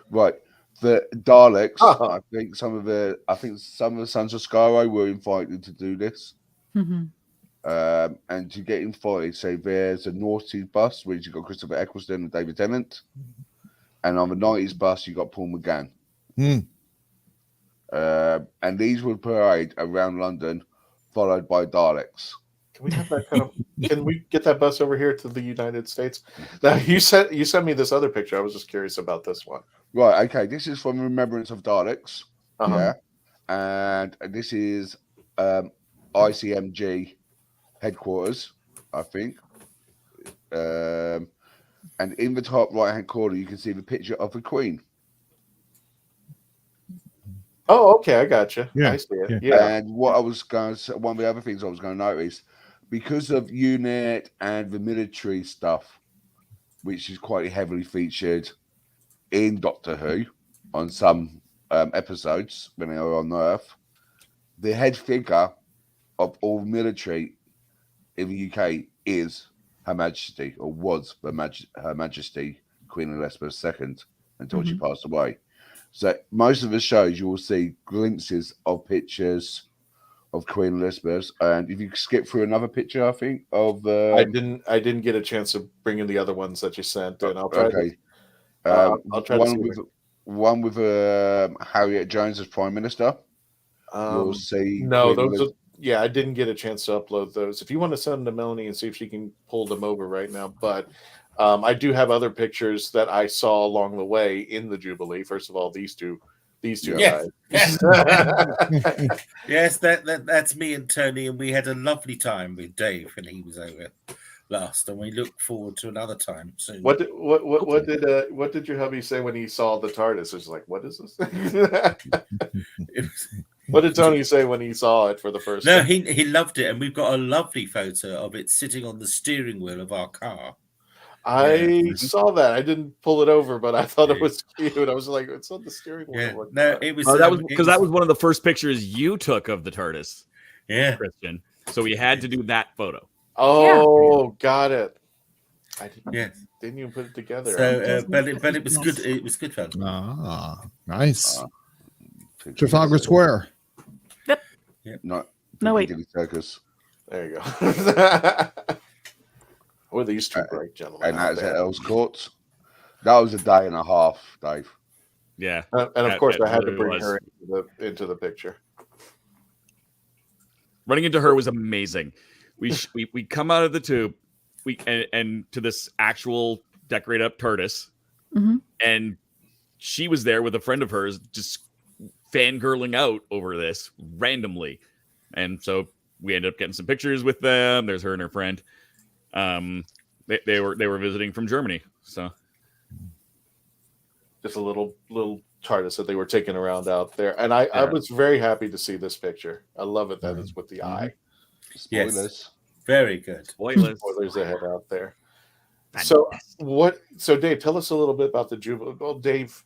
Right. The Daleks. I think some of the Sons of Skaro were invited to do this. And to get invited, so there's a noughties bus, which you've got Christopher Eccleston and David Tennant. And on the 90s bus, you got Paul McGann. And these would parade around London, followed by Daleks. Can we have that can we get that bus over here to the United States? Now you sent me this other picture. I was just curious about this one. Right, okay. This is from Remembrance of Daleks. Yeah. And this is ICMG headquarters, I think. And in the top right hand corner you can see the picture of the Queen. Oh, okay, I got you. Yeah, I see it. yeah. Yeah. And what I was going to say, one of the other things I was going to notice, because of UNIT and the military stuff, which is quite heavily featured in Doctor Who on some episodes when they are on Earth, the head figure of all military in the UK is Her Majesty, or was Her Majesty Queen Elizabeth II until she passed away. So most of the shows you will see glimpses of pictures of Queen Elizabeth, and if you skip through another picture, I think of I didn't get a chance to bring in the other ones that you sent, and I'll try. Okay. I'll try to see one with Harriet Jones as Prime Minister. You'll see. No, yeah, I didn't get a chance to upload those. If you want to send them to Melanie and see if she can pull them over right now, but I do have other pictures that I saw along the way in the Jubilee. First of all, these two guys. Yes, that's me and Tony, and we had a lovely time with Dave when he was over last, and we look forward to another time soon. What did your hubby say when he saw the TARDIS? It's like, what is this? What did Tony say when he saw it for the first time? He loved it, and we've got a lovely photo of it sitting on the steering wheel of our car. I saw that. I didn't pull it over, but I thought it was cute. I was like, it's on the steering wheel. Yeah. No, it was. That was because that was one of the first pictures you took of the TARDIS. Yeah, Christian. So we had to do that photo. Oh, got it. I didn't even put it together. So, but it was good. It was good fun. Ah, nice. Trafalgar Square. Yep. No, wait. Circus. There you go. Or these two great gentlemen. And that was at Earl's Court. That was a day and a half, Dave. Yeah. And of course, I had to bring her into the picture. Running into her was amazing. We come out of the tube, and to this actual decorated up TARDIS, and she was there with a friend of hers, just fangirling out over this randomly, and so we ended up getting some pictures with them. There's her and her friend. They were visiting from Germany, so just a little TARDIS that they were taking around out there, and I was very happy to see this picture. I love it that it's with the eye. Spoilers. Yes. Very good. Spoilers ahead out there. So Dave, tell us a little bit about the Jubilee. Well, Dave,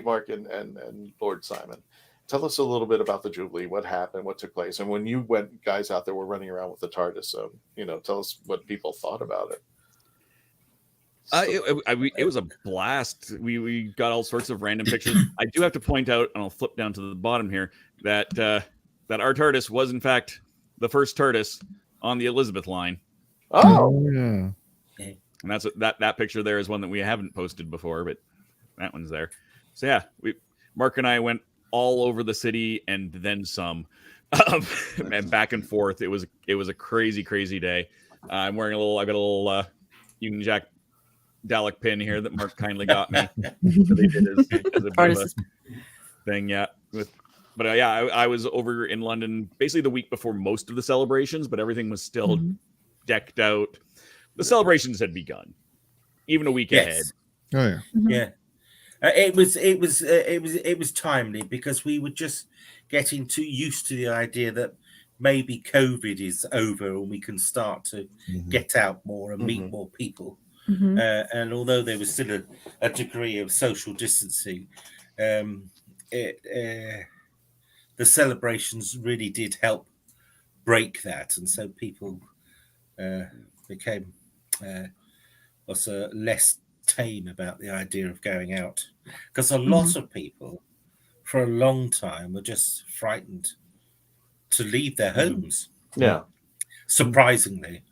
Mark, and Lord Simon. Tell us a little bit about the Jubilee. What happened? What took place? And when you went, guys out there were running around with the TARDIS. So tell us what people thought about it. It was a blast. We got all sorts of random pictures. I do have to point out, and I'll flip down to the bottom here, that our TARDIS was in fact the first TARDIS on the Elizabeth line. Oh, yeah. And that's that picture there is one that we haven't posted before, but that one's there. So yeah, Mark and I went all over the city and then some, and back and forth. It was a crazy day. I'm wearing I got a little Union Jack Dalek pin here that Mark kindly got me. They did as a bit of a thing, yeah. I was over in London basically the week before most of the celebrations, but everything was still decked out. The celebrations had begun, even a week ahead. Oh yeah, yeah. It was timely because we were just getting too used to the idea that maybe COVID is over and we can start to get out more and meet more people. And although there was still a degree of social distancing, the celebrations really did help break that, and so people became also less tame about the idea of going out, because a lot of people for a long time were just frightened to leave their homes. Yeah, surprisingly.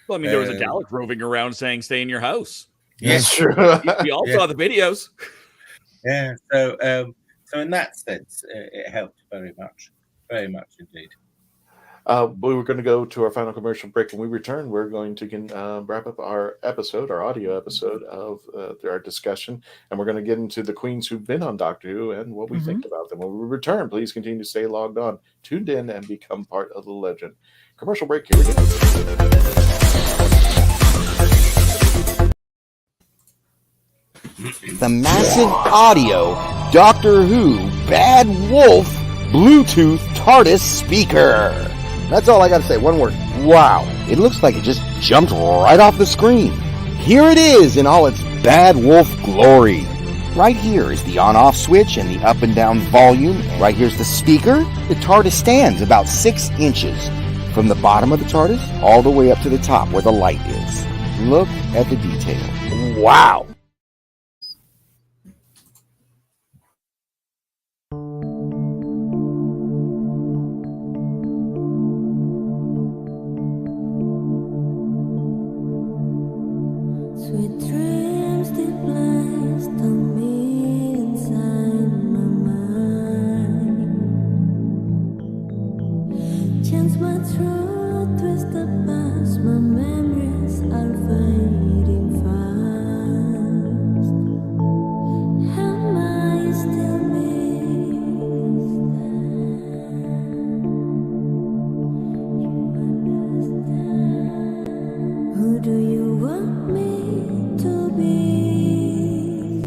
Well, I mean, there was a Dalek roving around saying, "Stay in your house." Yes, we all saw the videos. Yeah, so in that sense, it helped very much indeed. We were going to go to our final commercial break. When we return, we're going to wrap up our audio episode of our discussion, and we're going to get into the queens who've been on Doctor Who and what we think about them. When we return, please continue to stay logged on, tuned in, and become part of the legend. Commercial break. Here we go. The massive audio Doctor Who Bad Wolf Bluetooth TARDIS speaker. That's all I got to say. One word. Wow. It looks like it just jumped right off the screen. Here it is in all its Bad Wolf glory. Right here is the on-off switch and the up and down volume. Right here's the speaker. The TARDIS stands about 6 inches from the bottom of the TARDIS all the way up to the top where the light is. Look at the detail. Wow. Sweet dreams they placed on me inside my mind. Chance my truth, twist the past, my memories are fading fast. Am I still missed? Who do you want me to be?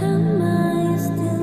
Am I still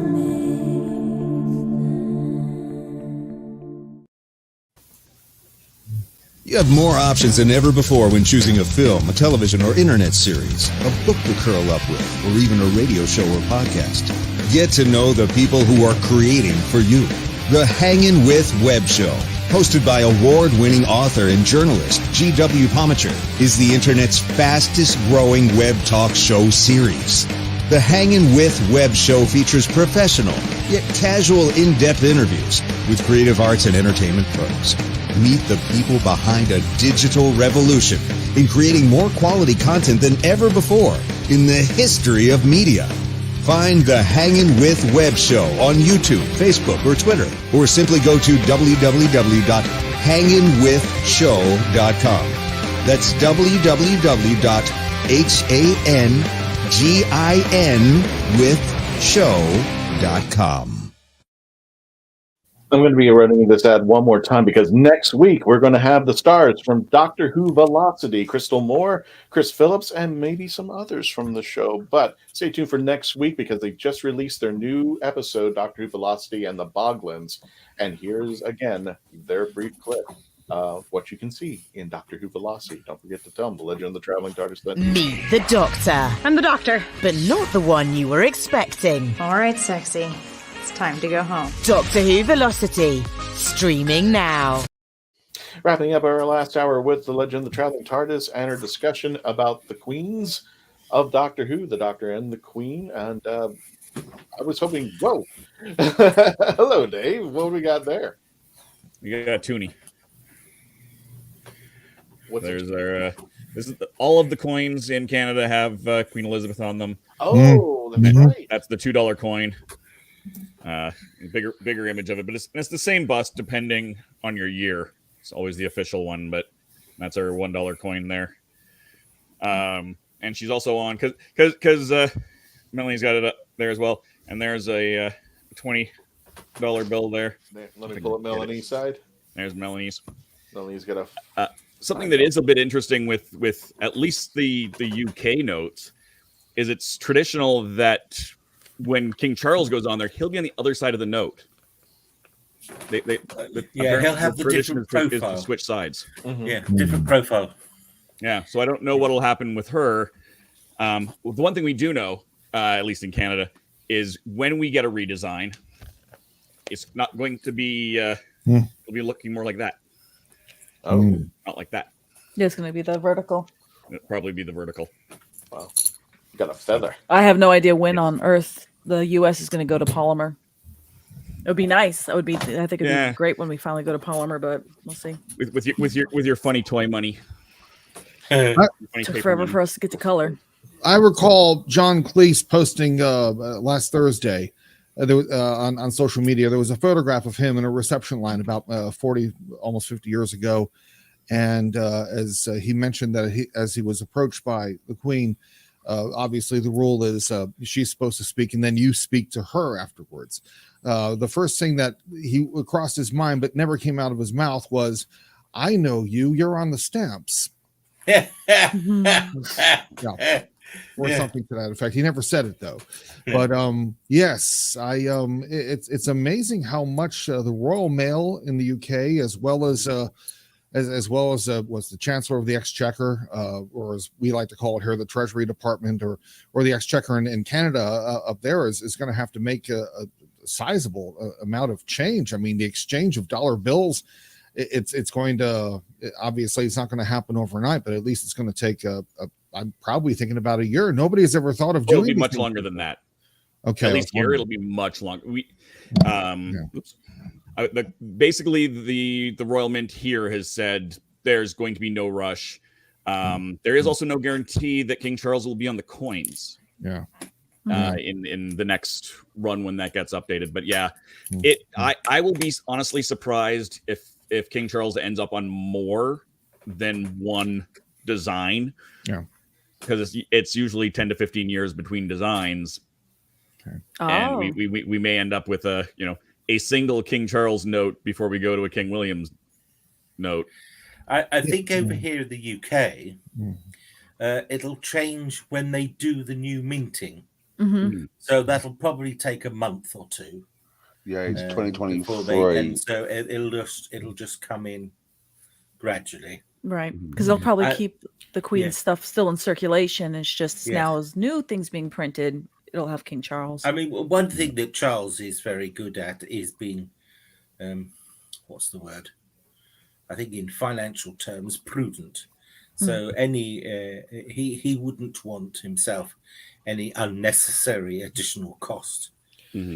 You have more options than ever before when choosing a film, a television or internet series, a book to curl up with, or even a radio show or podcast. Get to know the people who are creating for you. The Hangin' With Web Show, hosted by award-winning author and journalist G.W. Pomacher, is the internet's fastest-growing web talk show series. The Hangin' With Web Show features professional, yet casual, in-depth interviews with creative arts and entertainment pros. Meet the people behind a digital revolution in creating more quality content than ever before in the history of media. Find the Hangin' With Web Show on YouTube, Facebook, or Twitter, or simply go to www.hanginwithshow.com. That's www.hanginwithshow.com. I'm going to be running this ad one more time because next week we're going to have the stars from Doctor Who Velocity, Crystal Moore, Chris Phillips, and maybe some others from the show. But stay tuned for next week because they just released their new episode, Doctor Who Velocity and the Boglins. And here's, again, their brief clip of what you can see in Doctor Who Velocity. Don't forget to tell them the Legend of the Traveling TARDIS. Meet the Doctor. I'm the Doctor. But not the one you were expecting. All right, sexy. It's time to go home. Doctor Who Velocity, streaming now. Wrapping up our last hour with the Legend of the Traveling TARDIS and our discussion about the queens of Doctor Who, the Doctor and the Queen. And I was hoping, whoa. Hello, Dave. What do we got there? We got Toonie. There's our. This is all of the coins in Canada have Queen Elizabeth on them. Oh, that's right. That's the $2 coin. Bigger image of it, but it's the same bust depending on your year. It's always the official one, but that's our $1 coin there. And she's also on because Melanie's got it up there as well. And there's a $20 bill there. Let me pull up Melanie's side. There's Melanie's. Melanie's got a something that is a bit interesting with at least the UK notes is it's traditional that when King Charles goes on there, he'll be on the other side of the note. He'll have the different profile. Is to switch sides. Mm-hmm. Yeah, different profile. Yeah, so I don't know what'll happen with her. The one thing we do know, at least in Canada, is when we get a redesign, it's not going to be. It'll be looking more like that. Oh, not like that. Yeah, it's going to be the vertical. It'll probably be the vertical. Wow, got a feather. I have no idea when on Earth the U.S. is going to go to polymer. It would be nice. I think it'd be great when we finally go to polymer, but we'll see. With your funny toy money. It took forever for us to get to color. I recall John Cleese posting last Thursday on social media. There was a photograph of him in a reception line about 40, almost 50 years ago. And as he mentioned that as he was approached by the Queen, obviously the rule is she's supposed to speak and then you speak to her afterwards. The first thing that he crossed his mind but never came out of his mouth was, "I know you. You're on the stamps." Yeah. or something to that effect. He never said it though. But yes, it's amazing how much the Royal Mail in the UK, as well as was the Chancellor of the Exchequer, or as we like to call it here, the Treasury Department, or the Exchequer in Canada up there is going to have to make a sizable amount of change. I mean, the exchange of dollar bills, it's going to, obviously it's not going to happen overnight, but at least it's going to take I'm probably thinking about a year. Nobody has ever thought of doing It'll be much longer than that. Okay, at least here it'll be much longer. Basically the Royal Mint here has said there's going to be no rush. There is also no guarantee that King Charles will be on the coins. Yeah. In the next run when that gets updated. But yeah, I will be honestly surprised if King Charles ends up on more than one design. Yeah. Because it's usually 10 to 15 years between designs. Okay. And we may end up with a single King Charles note before we go to a King William's note. I think over here in the UK, it'll change when they do the new minting. So that'll probably take a month or two. Yeah, it's 2023. So it'll just come in gradually. Right, because they'll probably keep the Queen's stuff still in circulation. It's just now as new things being printed, it'll have King Charles. I mean, one thing that Charles is very good at is being, what's the word? I think in financial terms, prudent. So he wouldn't want himself any unnecessary additional cost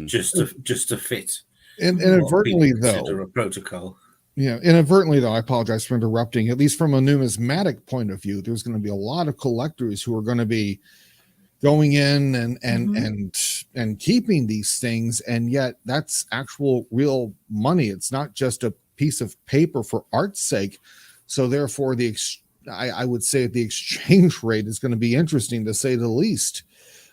just to fit. And inadvertently, though, a protocol. Yeah, inadvertently, though, I apologize for interrupting. At least from a numismatic point of view, there's going to be a lot of collectors who are going to be going in and keeping these things, and yet that's actual real money. It's not just a piece of paper for art's sake. So therefore, I would say the exchange rate is going to be interesting, to say the least,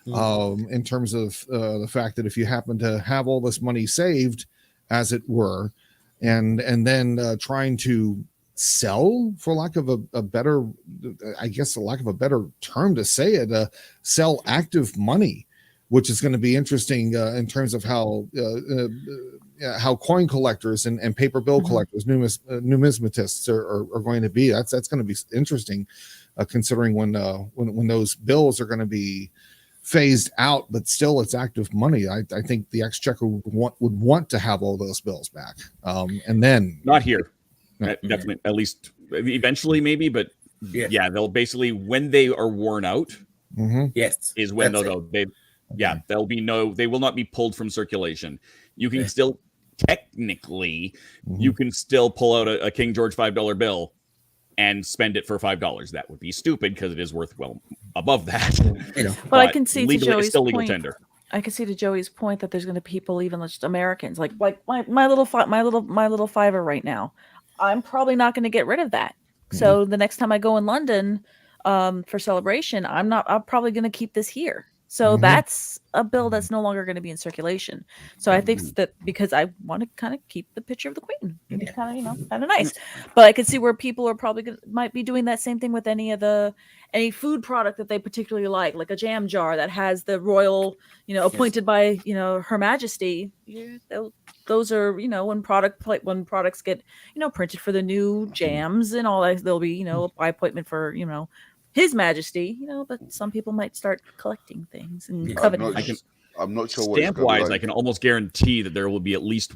in terms of the fact that if you happen to have all this money saved, as it were, and then trying to sell, for lack of a better, I guess, lack of a better term to say it, sell active money, which is going to be interesting in terms of how coin collectors and paper bill collectors, numismatists are going to be. That's going to be interesting, considering when those bills are going to be phased out, but still it's active money. I think the Exchequer would want to have all those bills back, and then not here. Definitely, at least eventually, maybe, but yeah, they'll basically, when they are worn out, is when there'll be they will not be pulled from circulation. You can still technically, you can still pull out a King George $5 bill and spend it for $5. That would be stupid because it is worth well above that. But I can see to Joey's it's still legal point. tender. I can see to Joey's point that there's going to be people, even just Americans, like my little fiver right now. I'm probably not going to get rid of that. So the next time I go in London for celebration, I'm probably going to keep this here. So that's a bill that's no longer going to be in circulation. So I think that because I want to kind of keep the picture of the Queen, it's kind of kind of nice. But I could see where people are probably might be doing that same thing with any food product that they particularly like a jam jar that has the royal, appointed by Her Majesty. Yeah, those are when products get printed for the new jams and all that. There'll be by appointment for His Majesty, but some people might start collecting things and coveting. I'm not sure. Stamp wise, I can almost guarantee that there will be at least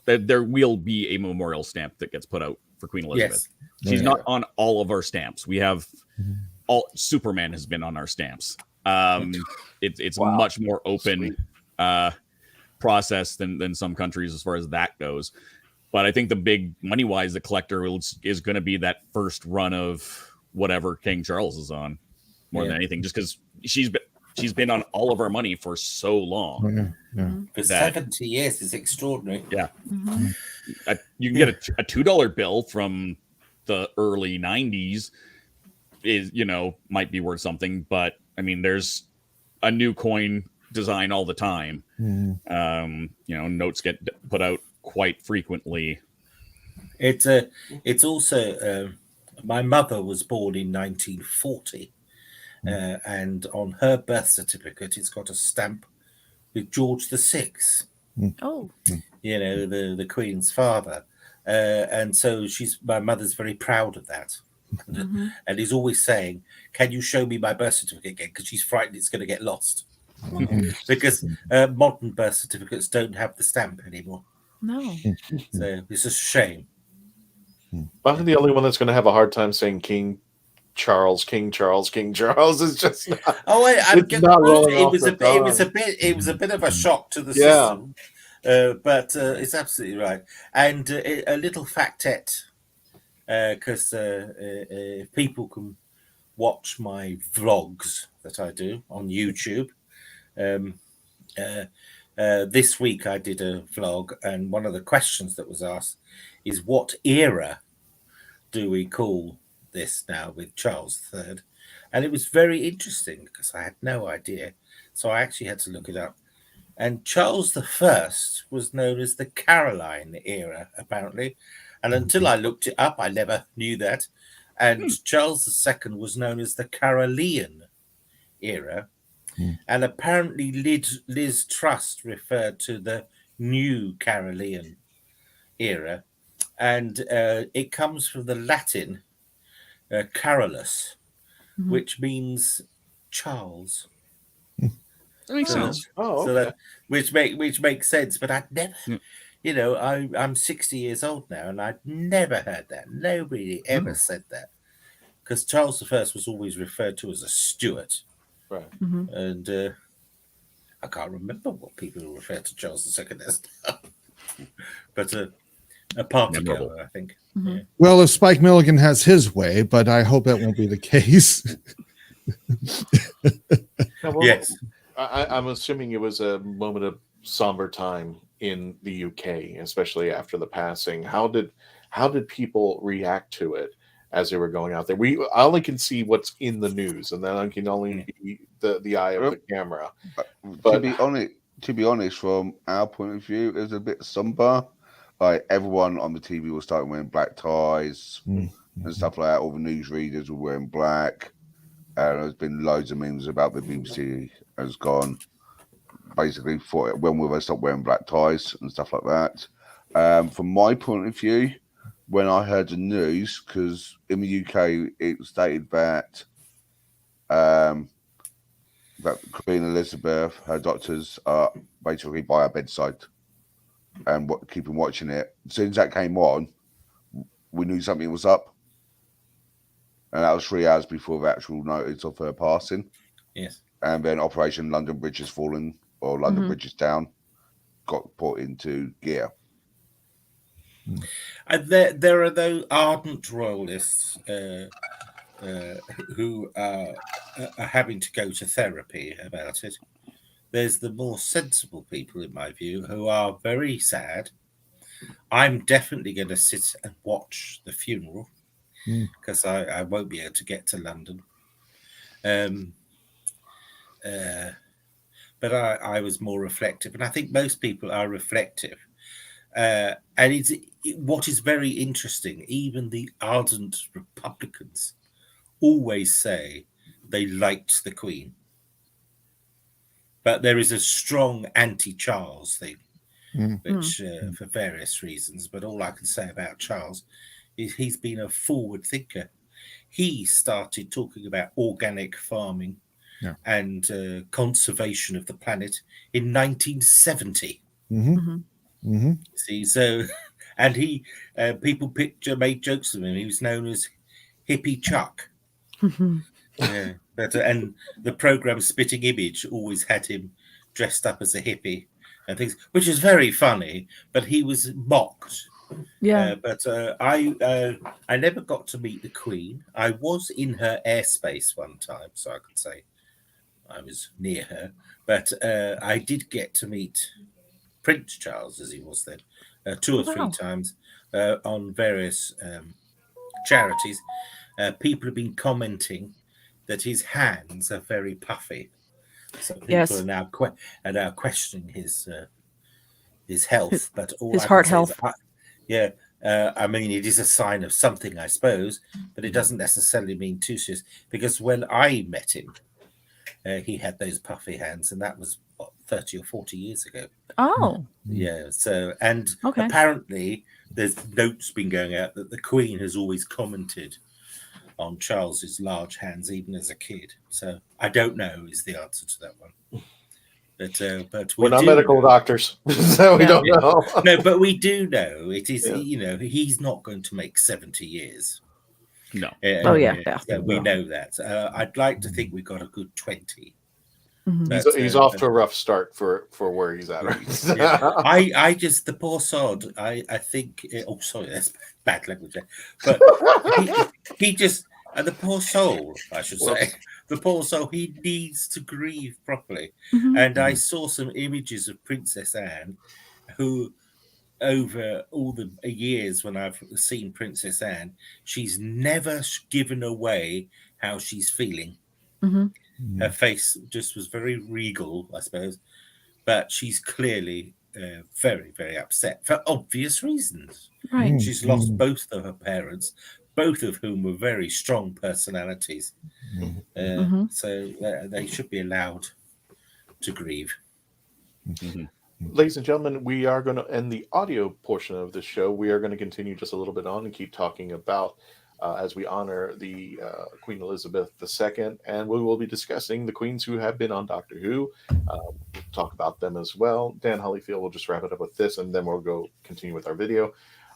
there will be a memorial stamp that gets put out for Queen Elizabeth. Yes. She's not on all of our stamps. We have Superman has been on our stamps. It's a much more open process than some countries as far as that goes. But I think the big money wise, the collector is going to be that first run of whatever King Charles is on more than anything, just because she's been on all of our money for so long. For 70 years is extraordinary. Yeah. You can get a $2 bill from the early 90s is might be worth something, but I mean there's a new coin design all the time. Notes get put out quite frequently. It's also my mother was born in 1940, and on her birth certificate, it's got a stamp with George VI. Oh, You know, the Queen's father. And so my mother's very proud of that. And he's always saying, can you show me my birth certificate again? Because she's frightened it's going to get lost. Because modern birth certificates don't have the stamp anymore. No. So it's a shame. I'm the only one that's going to have a hard time saying King Charles. King Charles is just not, it was a bit of a shock to the system. But it's absolutely right. And a little factette, because if people can watch my vlogs that I do on YouTube. This week I did a vlog, and one of the questions that was asked is, what era do we call this now with Charles III? And it was very interesting because I had no idea. So I actually had to look it up. And Charles I was known as the Caroline era, apparently. And until I looked it up, I never knew that. And Charles II was known as the Carolean era. And apparently Liz Truss referred to the new Carolean era. And it comes from the Latin Carolus, which means Charles. That makes sense. Which makes sense. But I'd never, you know, I'm 60 years old now, and I'd never heard that. Nobody ever said that, because Charles I was always referred to as a Stuart, right? And I can't remember what people refer to Charles II as now, but a party goer, I think. Yeah. Well, if Spike Milligan has his way, but I hope that won't be the case. Yes. I'm assuming it was a moment of somber time in the UK, especially after the passing. How did people react to it as they were going out there? I only can see what's in the news, and then I can only be the eye of the camera. But to be honest, from our point of view, it was a bit somber. Like, everyone on the TV was starting wearing black ties and stuff like that. All the newsreaders were wearing black. And there's been loads of memes about the BBC has gone. Basically, when will they stop wearing black ties and stuff like that? From my point of view, when I heard the news, because in the UK it stated that Queen Elizabeth, her doctors are basically by her bedside and keeping watching it. As soon as that came on, we knew something was up. And that was 3 hours before the actual notice of her passing. Yes. And then Operation London Bridge has fallen, or London Bridge is down, got put into gear. There are those ardent royalists who are having to go to therapy about it. There's the more sensible people, in my view, who are very sad. I'm definitely going to sit and watch the funeral, because I won't be able to get to London. But I was more reflective, and I think most people are reflective. And what is very interesting, even the ardent Republicans always say they liked the Queen. But there is a strong anti-Charles thing, which for various reasons. But all I can say about Charles is he's been a forward thinker. He started talking about organic farming and conservation of the planet in 1970. See, so, and he people made jokes of him. He was known as Hippie Chuck. Yeah, but and the program Spitting Image always had him dressed up as a hippie and things, which is very funny. But he was mocked. Yeah. But I never got to meet the Queen. I was in her airspace one time, so I could say I was near her. But I did get to meet Prince Charles, as he was then, 2 or 3 times on various charities. People have been commenting that his hands are very puffy, so people are now questioning his health. But all his I heart can say health. is, I mean, it is a sign of something, I suppose, but it doesn't necessarily mean too serious. Because when I met him, he had those puffy hands, and that was 30 or 40 years ago. Oh. Yeah. So, and Okay. apparently there's notes been going out that the Queen has always commented on Charles's large hands, even as a kid. So I don't know is the answer to that one. But we're not medical doctors, so we don't know. No, but we do know it is. You know, he's not going to make 70 years. No. So we know that. I'd like to think we got a good 20. Mm-hmm. He's off to a rough start for where he's at. Right? I just, the poor sod. I think. Oh, sorry, that's bad language there. But he just, and the poor soul, I should say. The poor soul, he needs to grieve properly. Mm-hmm. And I saw some images of Princess Anne, who, over all the years when I've seen Princess Anne, she's never given away how she's feeling. Mm-hmm. Her face just was very regal, I suppose. But she's clearly very, very upset for obvious reasons. Right. She's lost both of her parents, both of whom were very strong personalities. So they should be allowed to grieve. Ladies and gentlemen, we are going to end the audio portion of this show. We are going to continue just a little bit on and keep talking about as we honor the Queen Elizabeth II, and we will be discussing the queens who have been on Doctor Who. We'll talk about them as well. Dan Hollyfield will just wrap it up with this, and then we'll go continue with our video.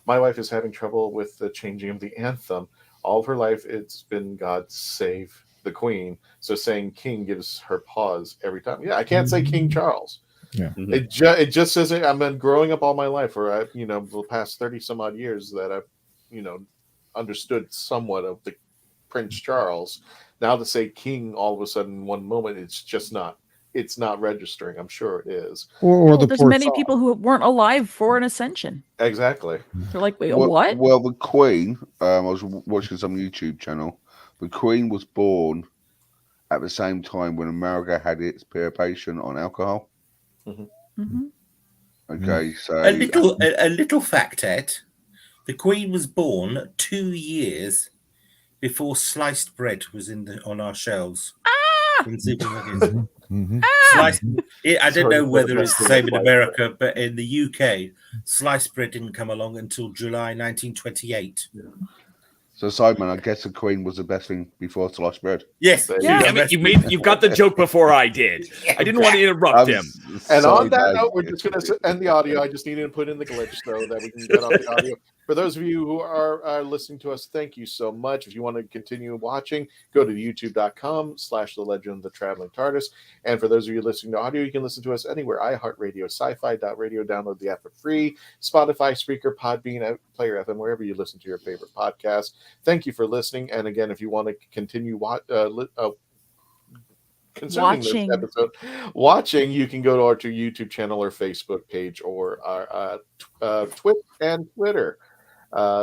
My wife is having trouble with the changing of the anthem. All of her life, it's been God Save the Queen. So saying King gives her pause every time. Yeah, I can't say King Charles. Yeah. It just says I've been growing up all my life, or the past 30 some odd years that I've understood somewhat of the Prince Charles. Now to say King all of a sudden in one moment, it's not registering. I'm sure it is. Or there's many people who weren't alive for an ascension. Exactly. They're like, wait, what? Well, the Queen, I was watching some YouTube channel. The Queen was born at the same time when America had its prohibition on alcohol. Okay, so a little fact, Ed. The Queen was born 2 years before sliced bread was on our shelves. In supermarkets. I don't know whether it's the same in America, but in the UK, sliced bread didn't come along until July 1928. So Simon, I guess the Queen was the best thing before sliced bread. Yes. You've got the joke before I did. I didn't want to interrupt him. And on that note, we're just going to end the audio. I just needed to put in the glitch so that we can get off the audio. For those of you who are listening to us, thank you so much. If you want to continue watching, go to youtube.com/The Legend of the Traveling TARDIS. And for those of you listening to audio, you can listen to us anywhere. iHeartRadio, sci-fi.radio, download the app for free. Spotify, Spreaker, Podbean, Player FM, wherever you listen to your favorite podcast. Thank you for listening. And again, if you want to continue concerning this episode, you can go to our YouTube channel or Facebook page or our Twitch and Twitter.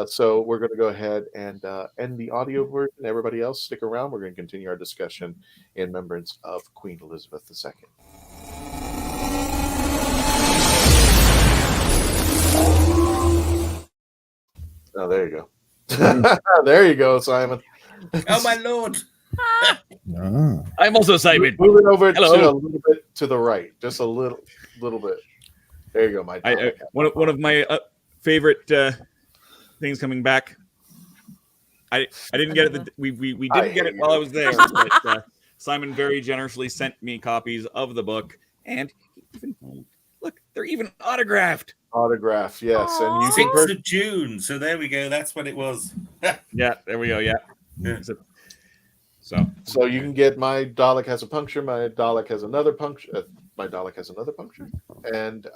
So we're going to go ahead and end the audio version. Everybody else, stick around. We're going to continue our discussion in remembrance of Queen Elizabeth II. Oh, there you go. There you go, Simon. Oh, my Lord. I'm also Simon. Moving over to a little bit to the right, just a little bit. There you go, my. One of my favorite things coming back. I didn't get it. We didn't get it while I was there. But, Simon very generously sent me copies of the book, and look, they're even autographed. Autographed, yes. Aww. And you 6th of June. So there we go. That's what it was. Yeah, there we go. Yeah. So you can get my Dalek has a puncture, my Dalek has another puncture, my Dalek has another puncture, and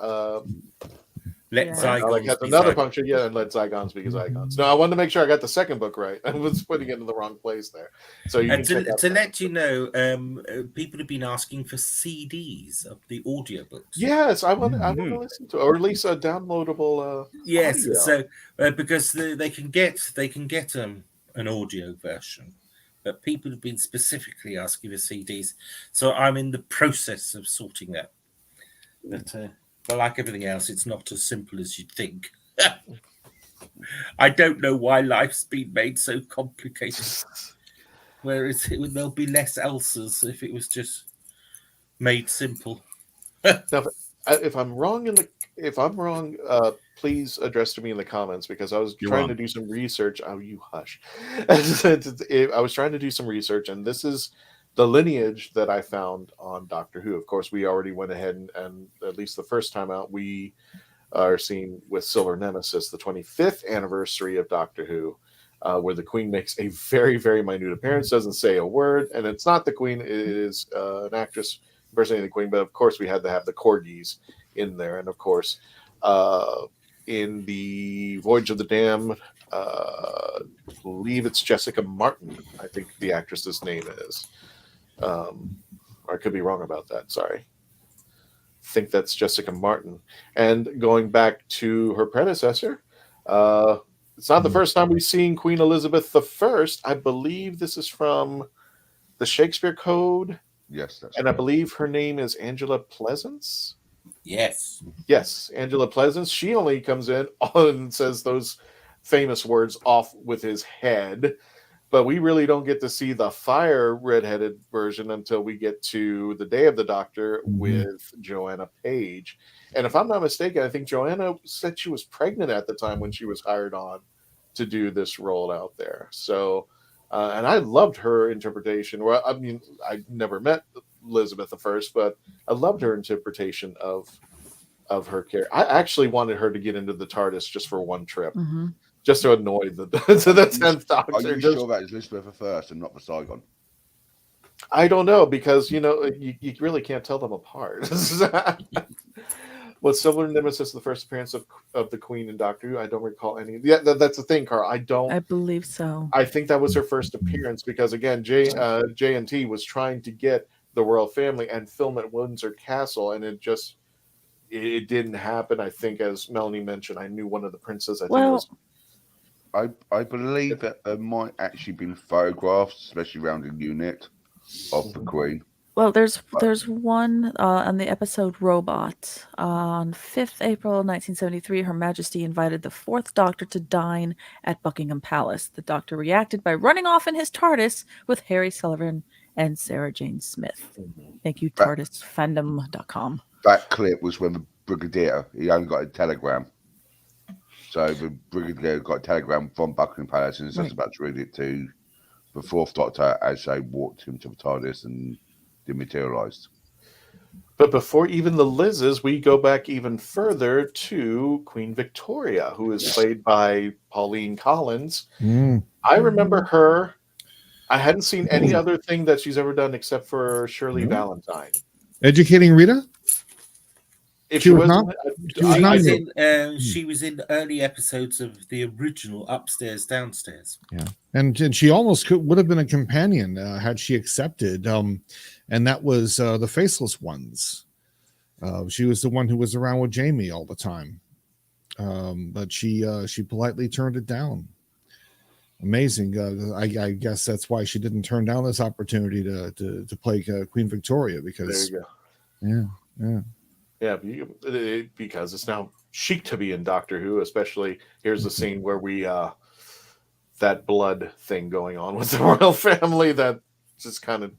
Let Zygons Dalek has another puncture, and Let Zygons be Zygons. No, I wanted to make sure I got the second book right. I was putting it in the wrong place there. So you can to let you know, people have been asking for CDs of the audiobooks. Yes, I want to listen to, or at least a downloadable. Yes, audio. so because they can get an audio version. But people have been specifically asking for CDs. So I'm in the process of sorting that. But like everything else, it's not as simple as you'd think. I don't know why life's been made so complicated. Whereas there'll be less ulcers if it was just made simple. Now, if I'm wrong please address to me in the comments, because I was trying to do some research. Oh, you hush! I was trying to do some research, and this is the lineage that I found on Doctor Who. Of course, we already went ahead and at least the first time out, we are seeing with Silver Nemesis, the 25th anniversary of Doctor Who, where the Queen makes a very, very minute appearance, doesn't say a word, and it's not the Queen, it is an actress impersonating the Queen, but of course we had to have the corgis in there, and of course in the Voyage of the Damned, I believe it's Jessica Martin, I think the actress's name is. Or I could be wrong about that, sorry. I think that's Jessica Martin. And going back to her predecessor, it's not the first time we've seen Queen Elizabeth I. I believe this is from the Shakespeare Code. Yes, that's and I believe her name is Angela Pleasence. Yes. Yes, Angela Pleasence. She only comes in and says those famous words off with his head, but we really don't get to see the fire redheaded version until we get to the Day of the Doctor with Joanna Page. And if I'm not mistaken, I think Joanna said she was pregnant at the time when she was hired on to do this role out there. So, and I loved her interpretation. Well, I mean, I never met Elizabeth I, but I loved her interpretation of her character. I actually wanted her to get into the TARDIS just for one trip. Just to annoy the 10th Doctor. Are you sure that is Elizabeth I and not the Saigon? I don't know, because, you really can't tell them apart. Was Silver Nemesis the first appearance of the Queen in Doctor Who? I don't recall any. Yeah, that's the thing, Carl. I believe so. I think that was her first appearance because, again, J&T was trying to get the royal family and film at Windsor Castle, and it didn't happen. I think, as Melanie mentioned, I knew one of the princes. I believe that there might actually been photographs, especially around the unit, of the Queen. Well, there's one on the episode Robot. On 5th April 1973, Her Majesty invited the 4th Doctor to dine at Buckingham Palace. The Doctor reacted by running off in his TARDIS with Harry Sullivan and Sarah Jane Smith. Thank you, TARDISfandom.com. That clip was when the Brigadier, he only got a telegram. So the Brigadier got a telegram from Buckingham Palace and is just about to read it to the 4th Doctor as they walked him to the TARDIS and dematerialized. But before even the Liz's, we go back even further to Queen Victoria, who is played by Pauline Collins. I remember her. I hadn't seen any other thing that she's ever done except for Shirley Valentine. Educating Rita? If she was not. She was in early episodes of the original Upstairs, Downstairs. Yeah, and she almost would have been a companion had she accepted. And that was the Faceless Ones. She was the one who was around with Jamie all the time, but she politely turned it down. Amazing. I guess that's why she didn't turn down this opportunity to play Queen Victoria, because there you go. Yeah, because it's now chic to be in Doctor Who, especially here's the scene where we that blood thing going on with the royal family that just kind of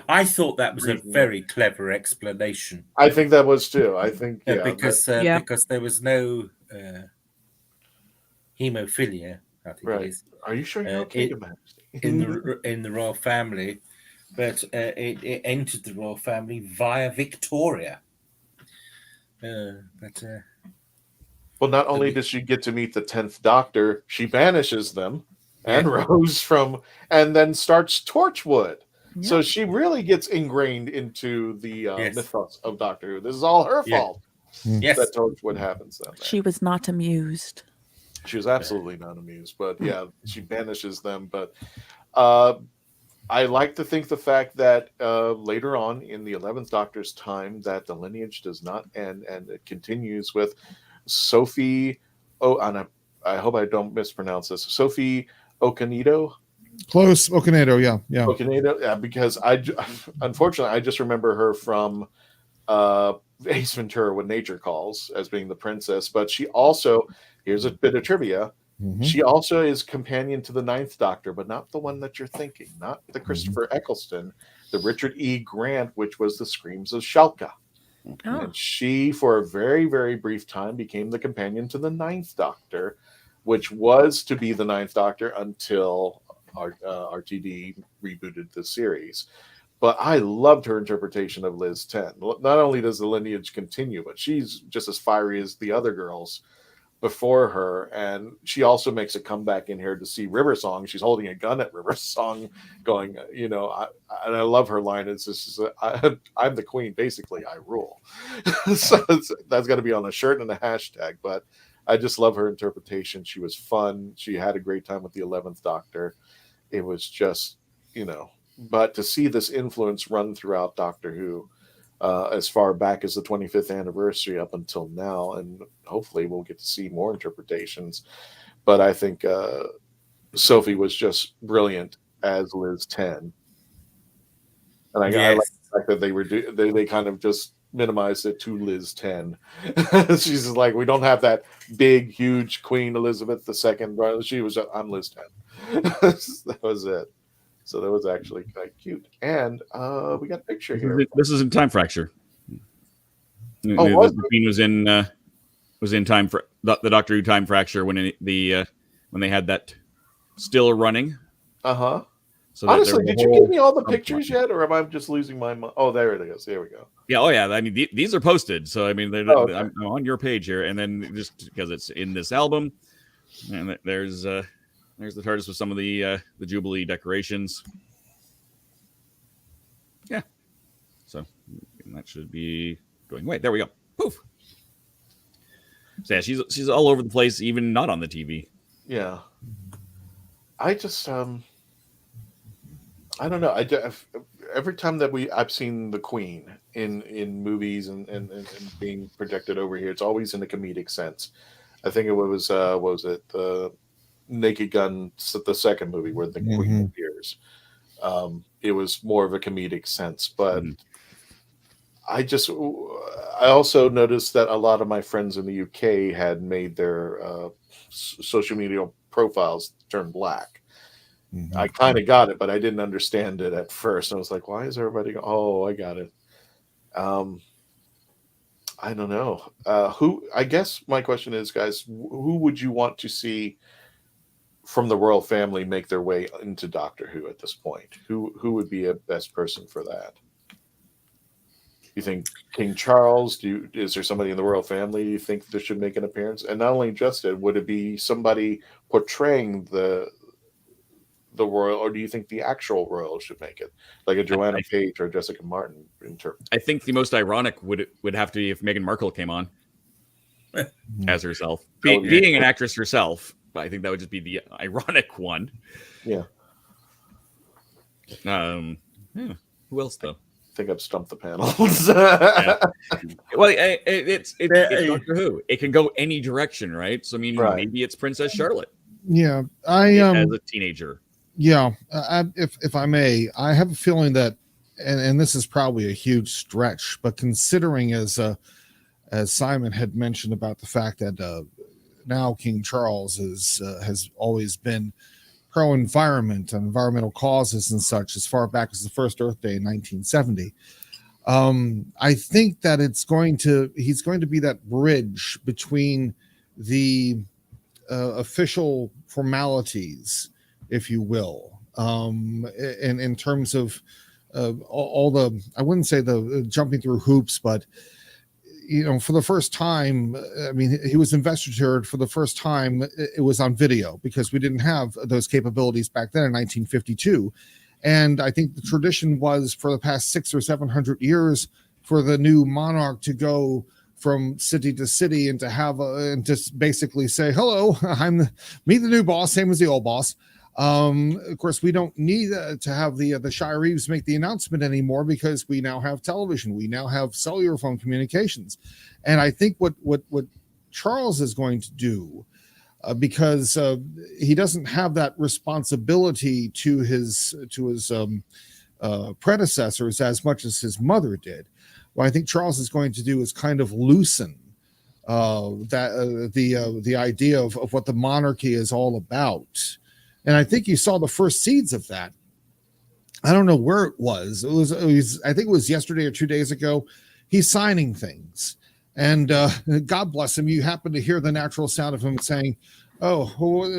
I thought that was a very clever explanation. I think that was too. I think because there was no hemophilia. I think it is. Are you sure you're okay about it? in the royal family, but it entered the royal family via Victoria. Well, not only does she get to meet the 10th Doctor, she banishes them and Rose and then starts Torchwood. Yeah. So she really gets ingrained into the mythos of Doctor Who. This is all her fault. Yes, that Torchwood happens. She was not amused. She was absolutely not amused, but she banishes them. But I like to think the fact that later on in the 11th Doctor's time that the lineage does not end, and it continues with Sophie. And I hope I don't mispronounce this. Sophie Okonedo. Close. Okonedo, yeah. Okonedo, because unfortunately I just remember her from Ace Ventura: When Nature Calls as being the princess, but she also, here's a bit of trivia. Mhm. She also is companion to the Ninth Doctor, but not the one that you're thinking, not the Christopher Eccleston, the Richard E. Grant, which was the Screams of Shalka. Oh. And she, for a very, very brief time, became the companion to the Ninth Doctor, which was to be the Ninth Doctor until RTD rebooted the series. But I loved her interpretation of Liz 10. Not only does the lineage continue, but she's just as fiery as the other girls before her. And she also makes a comeback in here to see River Song. She's holding a gun at River Song going, and I love her line. It's just, I'm the queen. Basically, I rule. So that's got to be on a shirt and a hashtag. But I just love her interpretation. She was fun. She had a great time with the 11th Doctor. It was just, but to see this influence run throughout Doctor Who, as far back as the 25th anniversary up until now, and hopefully we'll get to see more interpretations. But I think Sophie was just brilliant as Liz 10, and I like the fact that they kind of just minimized it to Liz 10. She's just like, we don't have that big, huge Queen Elizabeth II. She was, I'm Liz 10. That was it. So that was actually quite cute. And we got a picture here. This is in Time Fracture. Oh, the Queen was in Time for the Doctor Who Time Fracture when they had that still running. Uh-huh. So honestly, did you give me all the pictures yet, or am I just losing my mind? Oh, there it is. There we go. Yeah. Oh, yeah. I mean, these are posted, so I mean, okay. I'm on your page here, and then just because it's in this album, and there's the TARDIS with some of the Jubilee decorations. Yeah. So that should be going. Wait, there we go. Poof. So yeah, she's all over the place, even not on the TV. Yeah. I just I don't know. Every time that I've seen the Queen in movies and being projected over here, it's always in a comedic sense. I think it was what was it, the Naked Gun, the second movie where the Queen appears. It was more of a comedic sense, but I also noticed that a lot of my friends in the UK had made their social media profiles turn black. I kind of got it, but I didn't understand it at first. I was like, why is everybody going, oh, I got it. I don't know. I guess my question is, guys, who would you want to see from the royal family make their way into Doctor Who at this point? Who would be a best person for that? You think King Charles? Is there somebody in the royal family you think this should make an appearance? And not only just it, would it be somebody portraying the royal, or do you think the actual royal should make it, like a Joanna Page or Jessica Martin? I think the most ironic would have to be if Meghan Markle came on as herself, being an actress herself. But I think that would just be the ironic one. Yeah. Who else though? I think I've stumped the panel. Well, it's Doctor Who. It can go any direction, right? So I mean, maybe it's Princess Charlotte. Yeah, as a teenager. Yeah, if I may, I have a feeling that, and this is probably a huge stretch, but considering as Simon had mentioned about the fact that now King Charles has always been pro-environment and environmental causes and such as far back as the first Earth Day in 1970. I think that he's going to be that bridge between the official formalities, if you will, in terms of all the, I wouldn't say the jumping through hoops, but for the first time, I mean, he was investitured for the first time. It was on video because we didn't have those capabilities back then in 1952. And I think the tradition was for the past 600 or 700 years for the new monarch to go from city to city and to have and just basically say, hello, me the new boss, same as the old boss. Of course, we don't need to have the Shire Reeves make the announcement anymore because we now have television. We now have cellular phone communications. And I think what Charles is going to do, because he doesn't have that responsibility to his predecessors as much as his mother did. What I think Charles is going to do is kind of loosen the idea of what the monarchy is all about. And I think you saw the first seeds of that. I don't know where it was. It was I think it was yesterday or 2 days ago. He's signing things. And God bless him. You happen to hear the natural sound of him saying, "Oh,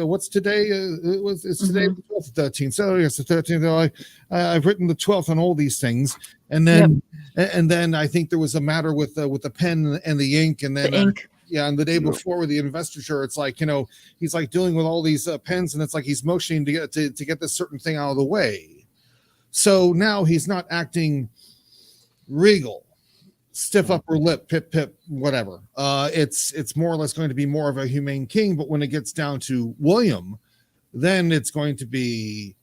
what's today? It's today the 12th, 13th. So yes, the 13th. I've written the 12th on all these things." And then, and then I think there was a matter with the pen and the ink, and then the ink. And the day before with the investiture, it's like, he's like dealing with all these pens, and it's like he's motioning to get this certain thing out of the way. So now he's not acting regal. Stiff upper lip, pip pip, whatever. It's more or less going to be more of a humane king. But when it gets down to William, then it's going to be,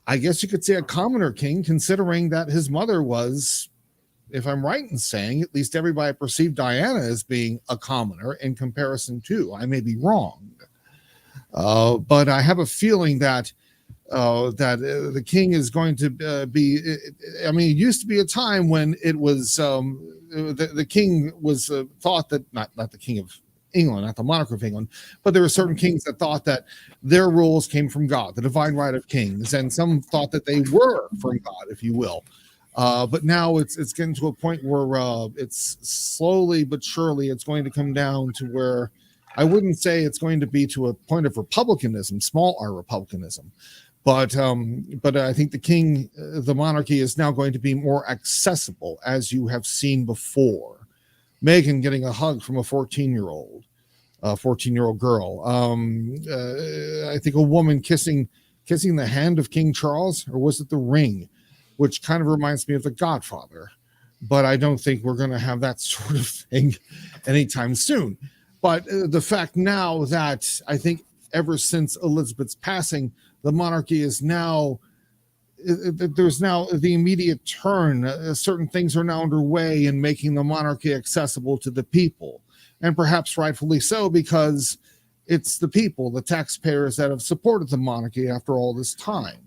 I guess you could say, a commoner king, considering that his mother was, if I'm right in saying, at least everybody perceived Diana as being a commoner in comparison to. I may be wrong, but I have a feeling that the king is going to be. I mean, it used to be a time when it was the king was thought that not the king of England, not the monarch of England, but there were certain kings that thought that their rules came from God, the divine right of kings, and some thought that they were from God, if you will. But now it's getting to a point where it's slowly but surely it's going to come down to where I wouldn't say it's going to be to a point of republicanism, small r republicanism. But I think the monarchy is now going to be more accessible, as you have seen before. Meghan getting a hug from a 14-year-old girl. I think a woman kissing the hand of King Charles, or was it the ring, which kind of reminds me of The Godfather. But I don't think we're going to have that sort of thing anytime soon. But the fact now that I think ever since Elizabeth's passing, the monarchy is now, there's now the immediate turn. Certain things are now underway in making the monarchy accessible to the people. And perhaps rightfully so, because it's the people, the taxpayers, that have supported the monarchy after all this time.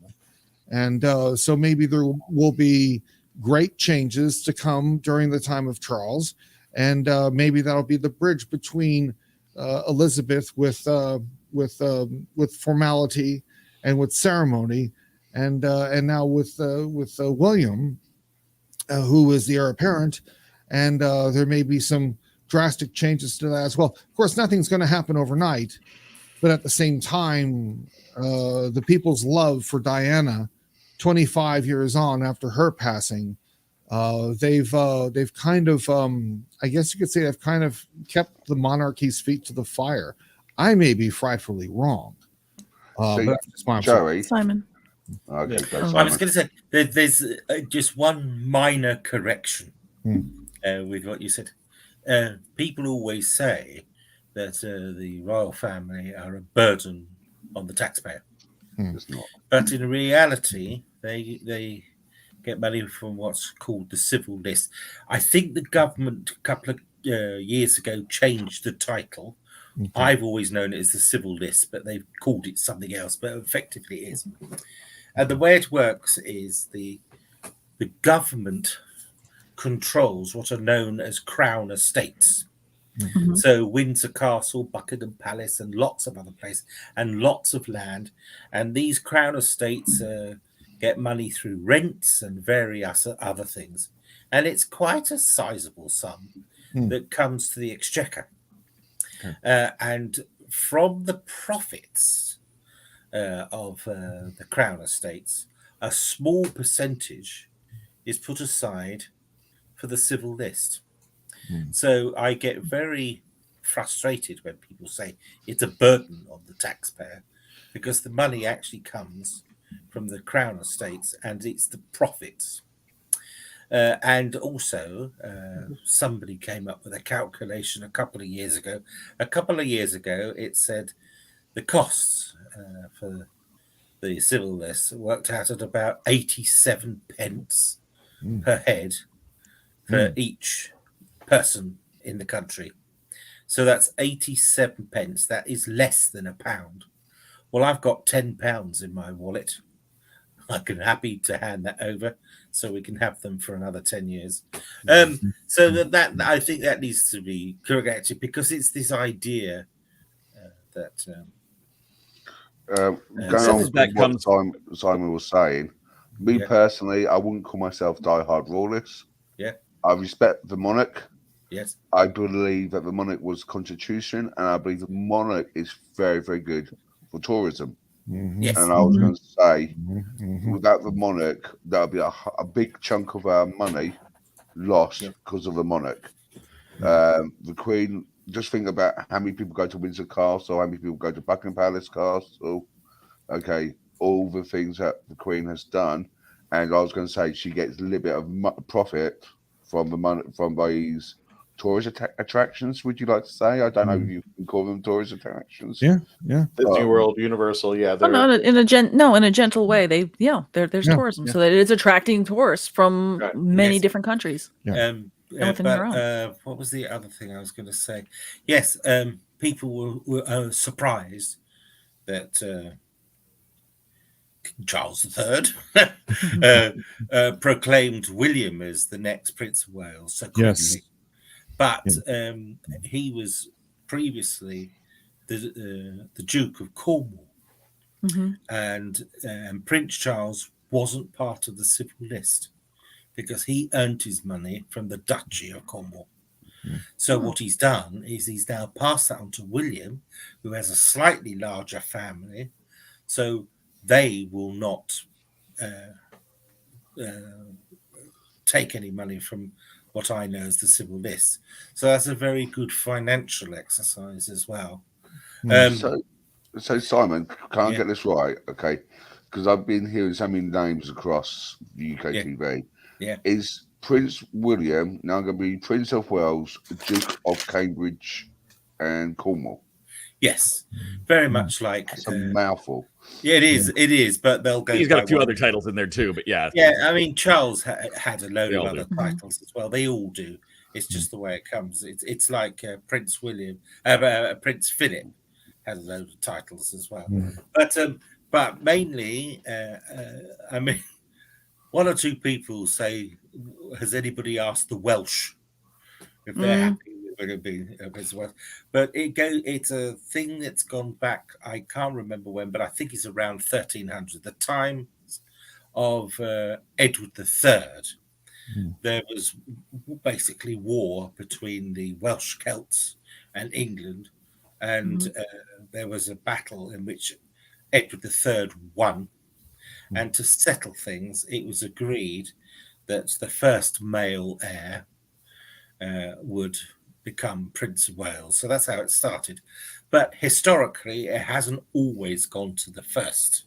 And so maybe there will be great changes to come during the time of Charles. And maybe that'll be the bridge between Elizabeth with formality and with ceremony, and now with William, who is the heir apparent, and there may be some drastic changes to that as well. Of course, nothing's going to happen overnight, but at the same time, the people's love for Diana, 25 years on after her passing, they've kind of, I guess you could say, they've kind of kept the monarchy's feet to the fire. I may be frightfully wrong. But that's just my Joey. Simon. Okay, I was going to say there's just one minor correction with what you said. People always say that the royal family are a burden on the taxpayer. It's not. But in reality, they get money from what's called the civil list. I think the government a couple of years ago changed the title. Okay. I've always known it as the civil list, but they've called it something else, but effectively it is. And the way it works is the government controls what are known as crown estates. Mm-hmm. So Windsor Castle, Buckingham Palace, and lots of other places, and lots of land. And these crown estates get money through rents and various other things. And it's quite a sizable sum that comes to the exchequer. Okay. And from the profits of the crown estates, a small percentage is put aside for the civil list. So I get very frustrated when people say it's a burden on the taxpayer, because the money actually comes from the crown estates and it's the profits. And also, somebody came up with a calculation a couple of years ago. It said the costs for the civil list worked out at about 87 pence per head for each person in the country. So that's 87 pence. That is less than £1. Well, I've got £10 in my wallet. I'm happy to hand that over so we can have them for another 10 years. So that I think that needs to be corrected, because it's this idea that going on with what Simon was saying, me personally, I wouldn't call myself diehard royalist. Yeah. I respect the monarch. Yes. I believe that the monarch was constitution, and I believe the monarch is very, very good for tourism. Yes. And I was going to say, without the monarch, there'll be a big chunk of our money lost because of the monarch. The Queen, just think about how many people go to Windsor Castle, how many people go to Buckingham Palace Castle. Okay, all the things that the Queen has done. And I was going to say she gets a little bit of profit from the money from these tourist attractions. Would you like to say? I don't know if you can call them tourist attractions. Yeah. Disney World, Universal, yeah. Oh, no, in a gentle way. There's tourism, so that it is attracting tourists from many different countries. What was the other thing I was going to say? Yes, people were surprised that Charles III proclaimed William as the next Prince of Wales so quickly. Yes. But he was previously the Duke of Cornwall, and Prince Charles wasn't part of the civil list because he earned his money from the Duchy of Cornwall. So what he's done is he's now passed that on to William, who has a slightly larger family, so they will not take any money from what I know as the civil list. So that's a very good financial exercise as well. So Simon, can I get this right? Okay, because I've been hearing so many names across the UK TV. Yeah. Is Prince William now going to be Prince of Wales, Duke of Cambridge and Cornwall? Yes, very much like... That's a mouthful. Yeah, it is, but they'll go... He's got a few other titles in there too, but yeah. Yeah, I mean, Charles had a load of other titles as well. They all do. It's just the way it comes. It's like Prince William, Prince Philip has a load of titles as well. But mainly, I mean, one or two people say, has anybody asked the Welsh if they're happy with it being as well? But it's a thing that's gone back, I can't remember when, but I think it's around 1300, the time of Edward III. There was basically war between the Welsh Celts and England, and there was a battle in which Edward III won. And to settle things, it was agreed that the first male heir would become Prince of Wales. So that's how it started. But historically, it hasn't always gone to the first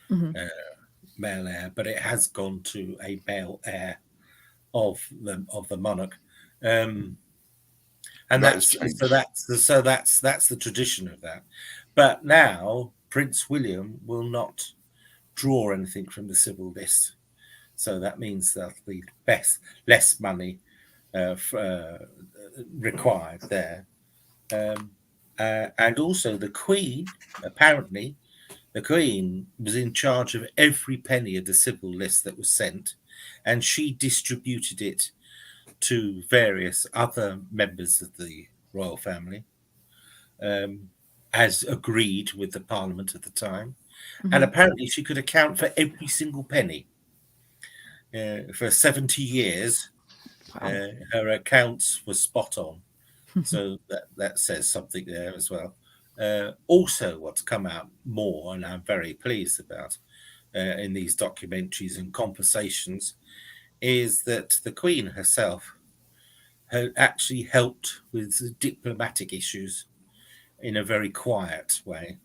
male heir, but it has gone to a male heir of the monarch. And that's the tradition of that. But now Prince William will not draw anything from the civil list, so that means there'll be less money required there, and also the Queen. Apparently, the Queen was in charge of every penny of the civil list that was sent, and she distributed it to various other members of the royal family, as agreed with the Parliament at the time. And apparently she could account for every single penny. For 70 years, her accounts were spot on. So that says something there as well. Also, what's come out more, and I'm very pleased about in these documentaries and conversations, is that the Queen herself had actually helped with diplomatic issues in a very quiet way.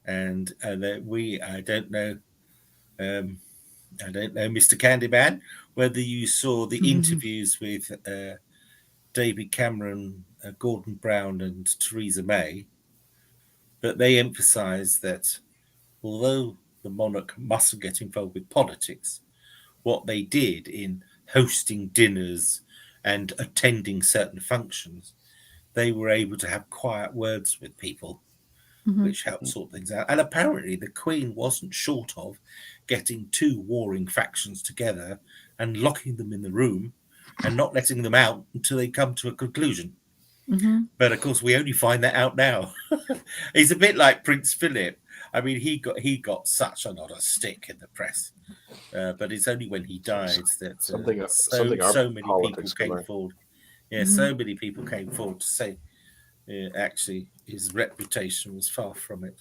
And that I don't know, Mr. Candyman, whether you saw the interviews with David Cameron, Gordon Brown, and Theresa May, but they emphasised that although the monarch mustn't get involved with politics, what they did in hosting dinners and attending certain functions, they were able to have quiet words with people which helped sort things out. And apparently the Queen wasn't short of getting two warring factions together and locking them in the room and not letting them out until they come to a conclusion. But of course, we only find that out now. He's a bit like Prince Philip. I mean, he got such a lot of stick in the press, but it's only when he died that so many people came forward. Yeah, so many people came forward to say, actually, his reputation was far from it.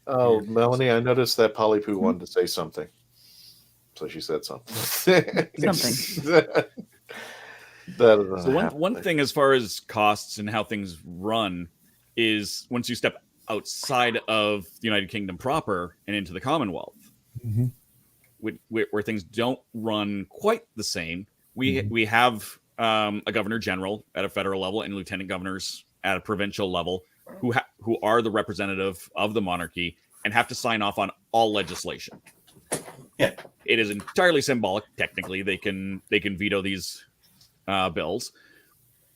Oh, Melanie, I noticed that Polly Poo wanted to say something, so she said something. So one thing as far as costs and how things run is once you step outside of the United Kingdom proper and into the Commonwealth, where things don't run quite the same. We have a governor general at a federal level and lieutenant governors at a provincial level who are the representative of the monarchy and have to sign off on all legislation. Yeah, it is entirely symbolic. Technically, they can veto these bills,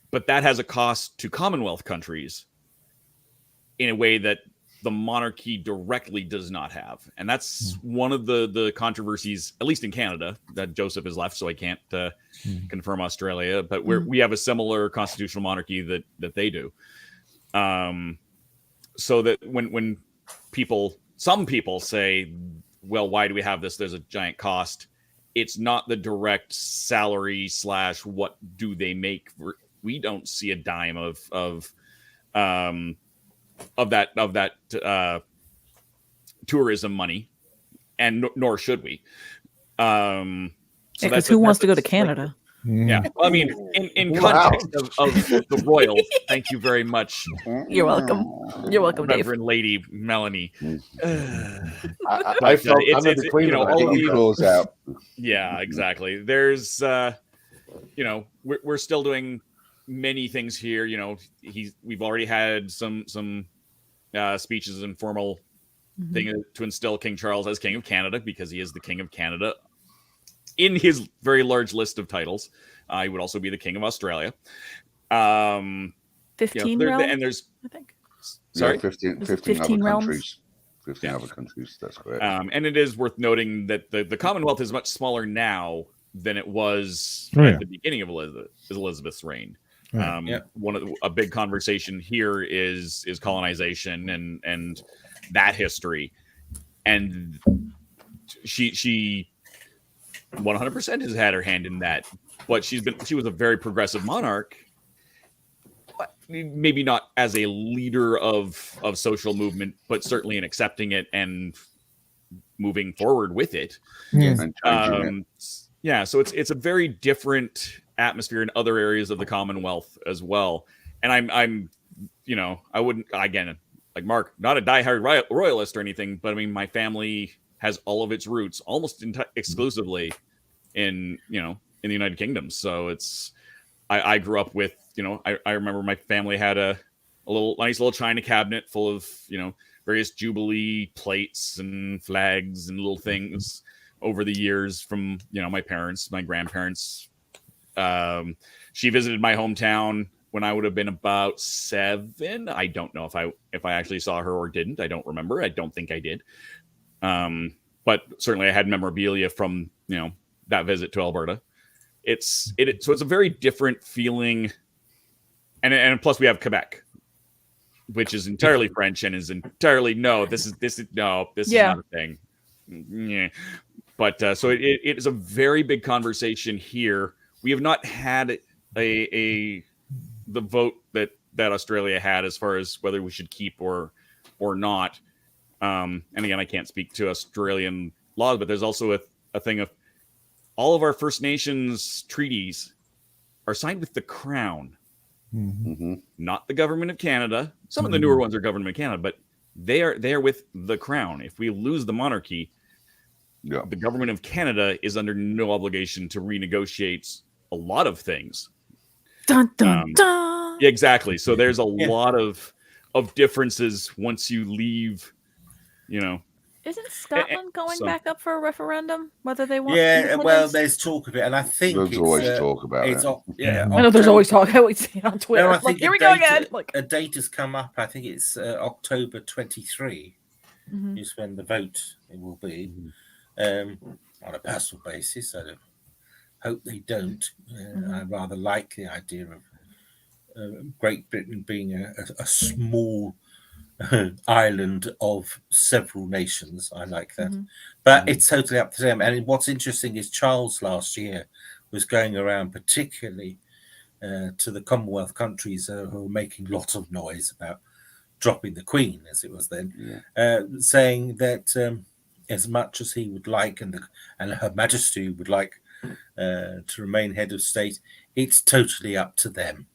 but that has a cost to Commonwealth countries in a way that the monarchy directly does not have. And that's one of the controversies, at least in Canada, that Joseph has left, so I can't confirm Australia, but we have a similar constitutional monarchy that they do. So that when some people say, well, why do we have this? There's a giant cost. It's not the direct salary / what do they make. We don't see a dime of that tourism money, and nor should we. Because who wants to go to Canada? Yeah, well, I mean, in context of the royal. Thank you very much. You're welcome. You're welcome, Dave. Reverend Lady Melanie. I felt I'm in the Queen out. Yeah, exactly. There's, we're still doing many things here. You know, we've already had some speeches and formal thing to instill King Charles as King of Canada, because he is the King of Canada in his very large list of titles. He would also be the King of Australia. 15 realms, and there's, I think. Sorry, 15 other realms? countries. 15 other countries. That's correct. And it is worth noting that the Commonwealth is much smaller now than it was at the beginning of Elizabeth's reign. A big conversation here is colonization and that history, and she 100% has had her hand in that, but she was a very progressive monarch, but maybe not as a leader of social movement, but certainly in accepting it and moving forward with it. So it's a very different atmosphere in other areas of the Commonwealth as well. And I'm I wouldn't, again, like Mark, not a diehard royalist or anything, but I mean, my family has all of its roots almost exclusively in the United Kingdom. So I grew up with, I remember my family had a nice little china cabinet full of, various Jubilee plates and flags and little things over the years from, my parents, my grandparents. She visited my hometown when I would have been about 7. I don't know if I actually saw her or didn't. I don't remember. I don't think I did. But certainly I had memorabilia from, that visit to Alberta. So it's a very different feeling. And plus we have Quebec, which is entirely French and is entirely, this is not a thing. Yeah. But so it is a very big conversation here. We have not had the vote that Australia had as far as whether we should keep or not. And again, I can't speak to Australian laws, but there's also a thing of all of our First Nations treaties are signed with the Crown, not the Government of Canada. Some of the newer ones are Government of Canada, but they are with the Crown. If we lose the monarchy, the Government of Canada is under no obligation to renegotiate a lot of things. Dun, dun, dun. Exactly. So there's a lot of differences once you leave, Isn't Scotland going back up for a referendum whether they want? Yeah, well, independence? there's talk of it, and I think There's always talk about it. Yeah, I know there's always talk. I always see it on Twitter. No, I Like, think here we go again. Like, a date has come up. I think it's October 23 is when the vote will be. On a personal basis, I hope they don't. I rather like the idea of Great Britain being a small island of several nations. I like that. But it's totally up to them. And what's interesting is Charles last year was going around particularly to the Commonwealth countries who were making lots of noise about dropping the Queen, as it was then, saying that as much as he would like and Her Majesty would like to remain head of state, it's totally up to them.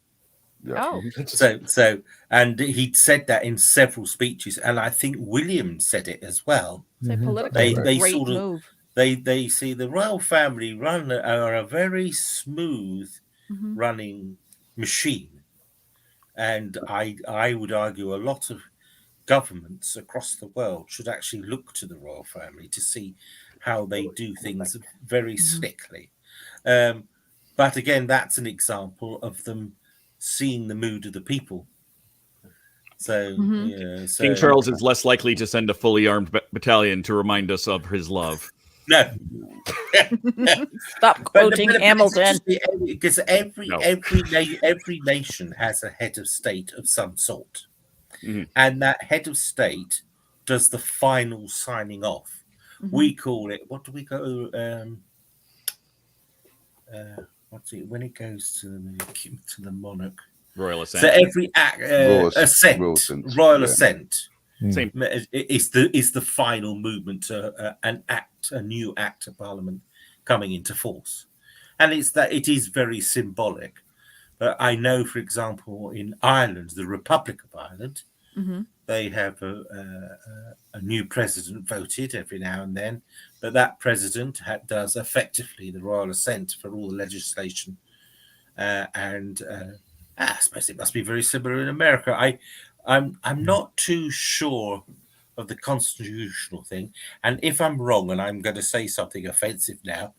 Oh, so, and he said that in several speeches, and I think William said it as well. Politically, They great sort of move. they see the royal family are a very smooth running machine, and I would argue a lot of governments across the world should actually look to the royal family to see how they do things very slickly. But again, that's an example of them seeing the mood of the people. So, King Charles is less likely to send a fully armed battalion to remind us of his love. No. Stop quoting Hamilton. Because every nation has a head of state of some sort. And that head of state does the final signing off. We call it, what do we go? What's it when it goes to the monarch? Royal assent. So every act, royal assent. Same. Is the final movement to a new act of Parliament coming into force, and it is very symbolic. But I know, for example, in Ireland, the Republic of Ireland, they have a new president voted every now and then, but that president does effectively the royal assent for all the legislation, and I suppose it must be very similar in America. I'm not too sure of the constitutional thing, and if I'm wrong and I'm going to say something offensive now,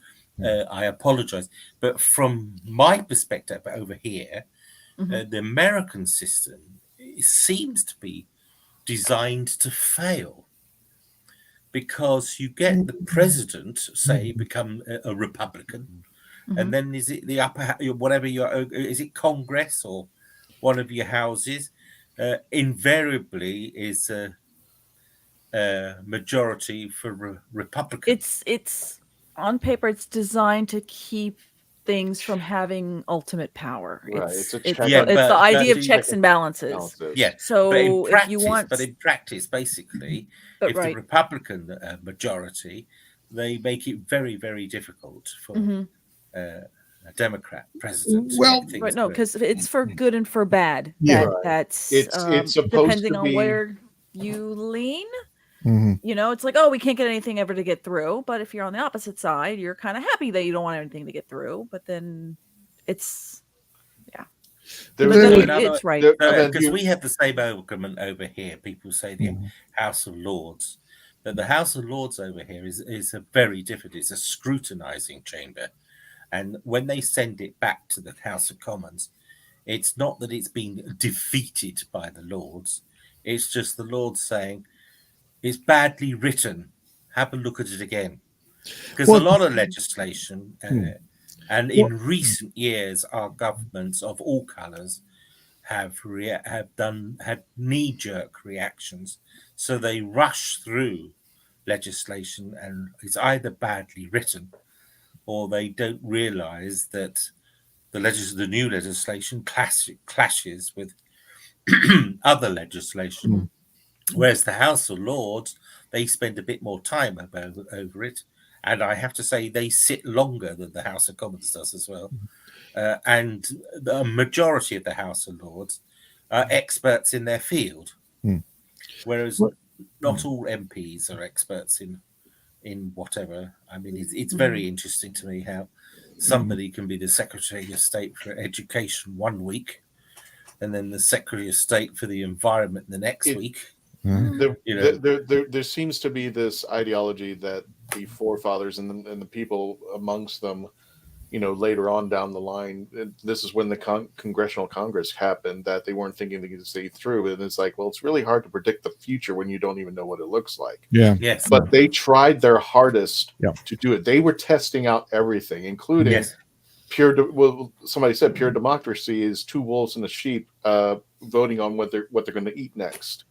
I apologize. But from my perspective over here, the American system seems to be designed to fail, because you get the president, say, become a Republican, and then is it the upper, whatever is it Congress or one of your houses, invariably is a majority for Republican. It's on paper, it's designed to keep things from having ultimate power. Right. It's It's the idea of checks and balances. Yeah. So but if in practice, basically, But if the right. Republican majority, they make it very, very difficult for a Democrat president. Well, right, no, because it's for good and for bad. Yeah. That's It's supposed depending to on be- where you lean. Mhm. You know, it's like, oh, we can't get anything ever to get through. But if you're on the opposite side, you're kind of happy that you don't want anything to get through. But then it's, There But was then a- it's right. Because we have the same argument over here. People say the House of Lords, but the House of Lords over here is a very different. It's a scrutinizing chamber, and when they send it back to the House of Commons, it's not that it's been defeated by the Lords. It's just the Lords saying it's badly written. Have a look at it again, because a lot of legislation. And in recent years, our governments of all colours have had knee-jerk reactions, so they rush through legislation, and it's either badly written, or they don't realise that the new legislation clashes with other legislation. Whereas the House of Lords, they spend a bit more time over it. And I have to say, they sit longer than the House of Commons does as well. And the majority of the House of Lords are experts in their field, whereas not all MPs are experts in whatever. I mean, it's very interesting to me how somebody can be the Secretary of State for Education one week, and then the Secretary of State for the Environment the next week. There seems to be this ideology that the forefathers and the people amongst them, later on down the line, this is when the Congressional Congress happened, that they weren't thinking they could see through. And it's like, well, it's really hard to predict the future when you don't even know what it looks like. Yeah. Yes. But they tried their hardest to do it. They were testing out everything, including somebody said pure democracy is two wolves and a sheep voting on what they're going to eat next.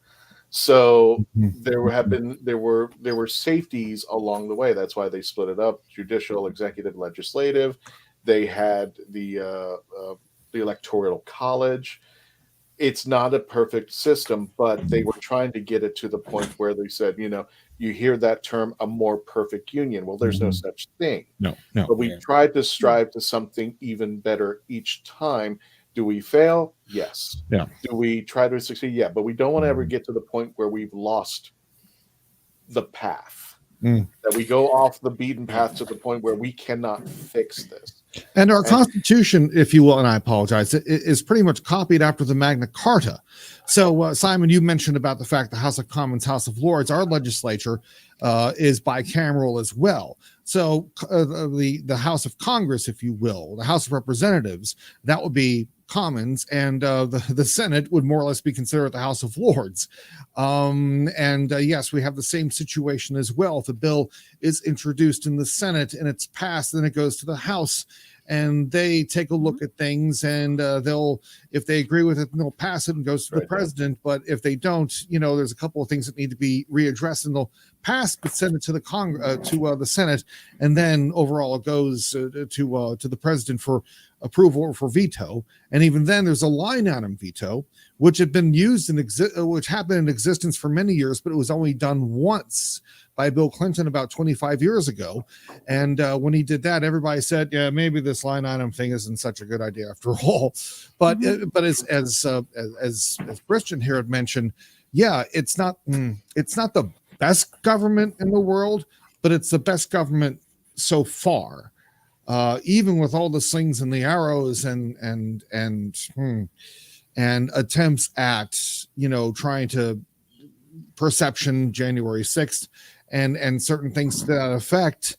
So there were safeties along the way. That's why they split it up: judicial, executive, legislative. They had the electoral college. It's not a perfect system, but they were trying to get it to the point where they said, you hear that term, a more perfect union. Well, there's no such thing. No. But we tried to strive to something even better each time. Do we fail? Yes. Yeah. Do we try to succeed? Yeah. But we don't want to ever get to the point where we've lost the path. That we go off the beaten path to the point where we cannot fix this. And our Constitution, if you will, and I apologize, is pretty much copied after the Magna Carta. So, Simon, you mentioned about the fact the House of Commons, House of Lords, our legislature is bicameral as well. So the House of Congress, if you will, the House of Representatives, that would be Commons, and the Senate would more or less be considered the House of Lords. Yes, we have the same situation as well. If a bill is introduced in the Senate and it's passed, then it goes to the House, and they take a look at things, and if they agree with it, they'll pass it and goes to the president. But if they don't, there's a couple of things that need to be readdressed, and they'll pass but send it to the Senate, and then overall it goes to the president for approval or for veto. And even then, there's a line item veto, which had been used which had been in existence for many years, but it was only done once by Bill Clinton about 25 years ago. And when he did that, everybody said, yeah, maybe this line item thing isn't such a good idea after all. But as Christian here had mentioned, it's not the best government in the world, but it's the best government so far. Even with all the slings and the arrows and attempts at trying to perception January 6th and certain things to that effect.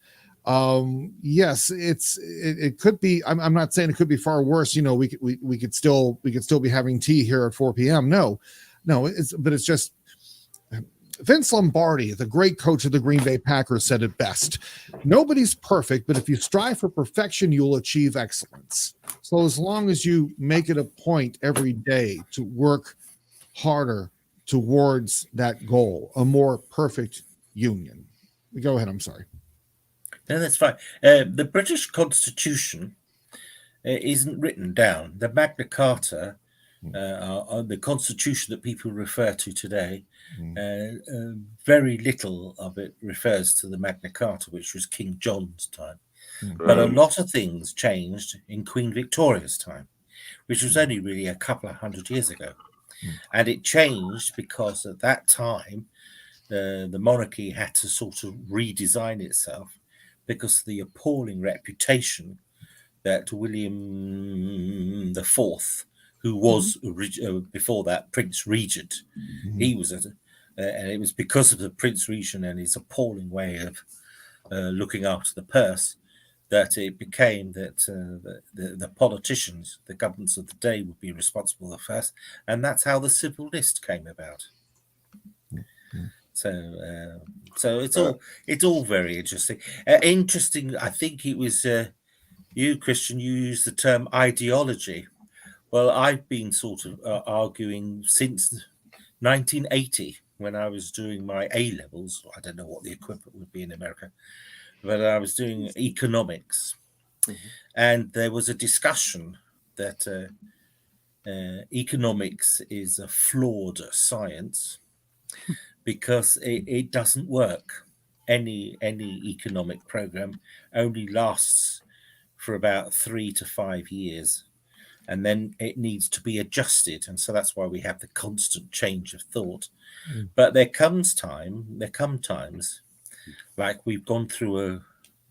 Yes, it could be. I'm not saying it could be far worse. We could still be having tea here at 4 p.m. No, it's just. Vince Lombardi, the great coach of the Green Bay Packers, said it best. Nobody's perfect, but if you strive for perfection, you'll achieve excellence. So as long as you make it a point every day to work harder towards that goal, a more perfect union. Go ahead, I'm sorry. No, that's fine. The British Constitution isn't written down. The Magna Carta, the Constitution that people refer to today, very little of it refers to the Magna Carta, which was King John's time. But a lot of things changed in Queen Victoria's time, which was only really a couple of hundred years ago. And it changed because at that time, the monarchy had to sort of redesign itself because of the appalling reputation that William IV, who was before that Prince Regent, he was, and it was because of the Prince Regent and his appalling way of looking after the purse that it became that the politicians, the governments of the day, would be responsible at first, and that's how the civil list came about. So it's all very interesting. Interesting. I think it was you, Christian. You used the term ideology. Well, I've been sort of arguing since 1980 when I was doing my A levels. I don't know what the equivalent would be in America, but I was doing economics, and there was a discussion that economics is a flawed science. Because it doesn't work. Any economic program only lasts for about 3 to 5 years, and then it needs to be adjusted. And so that's why we have the constant change of thought. But there come times, like we've gone through a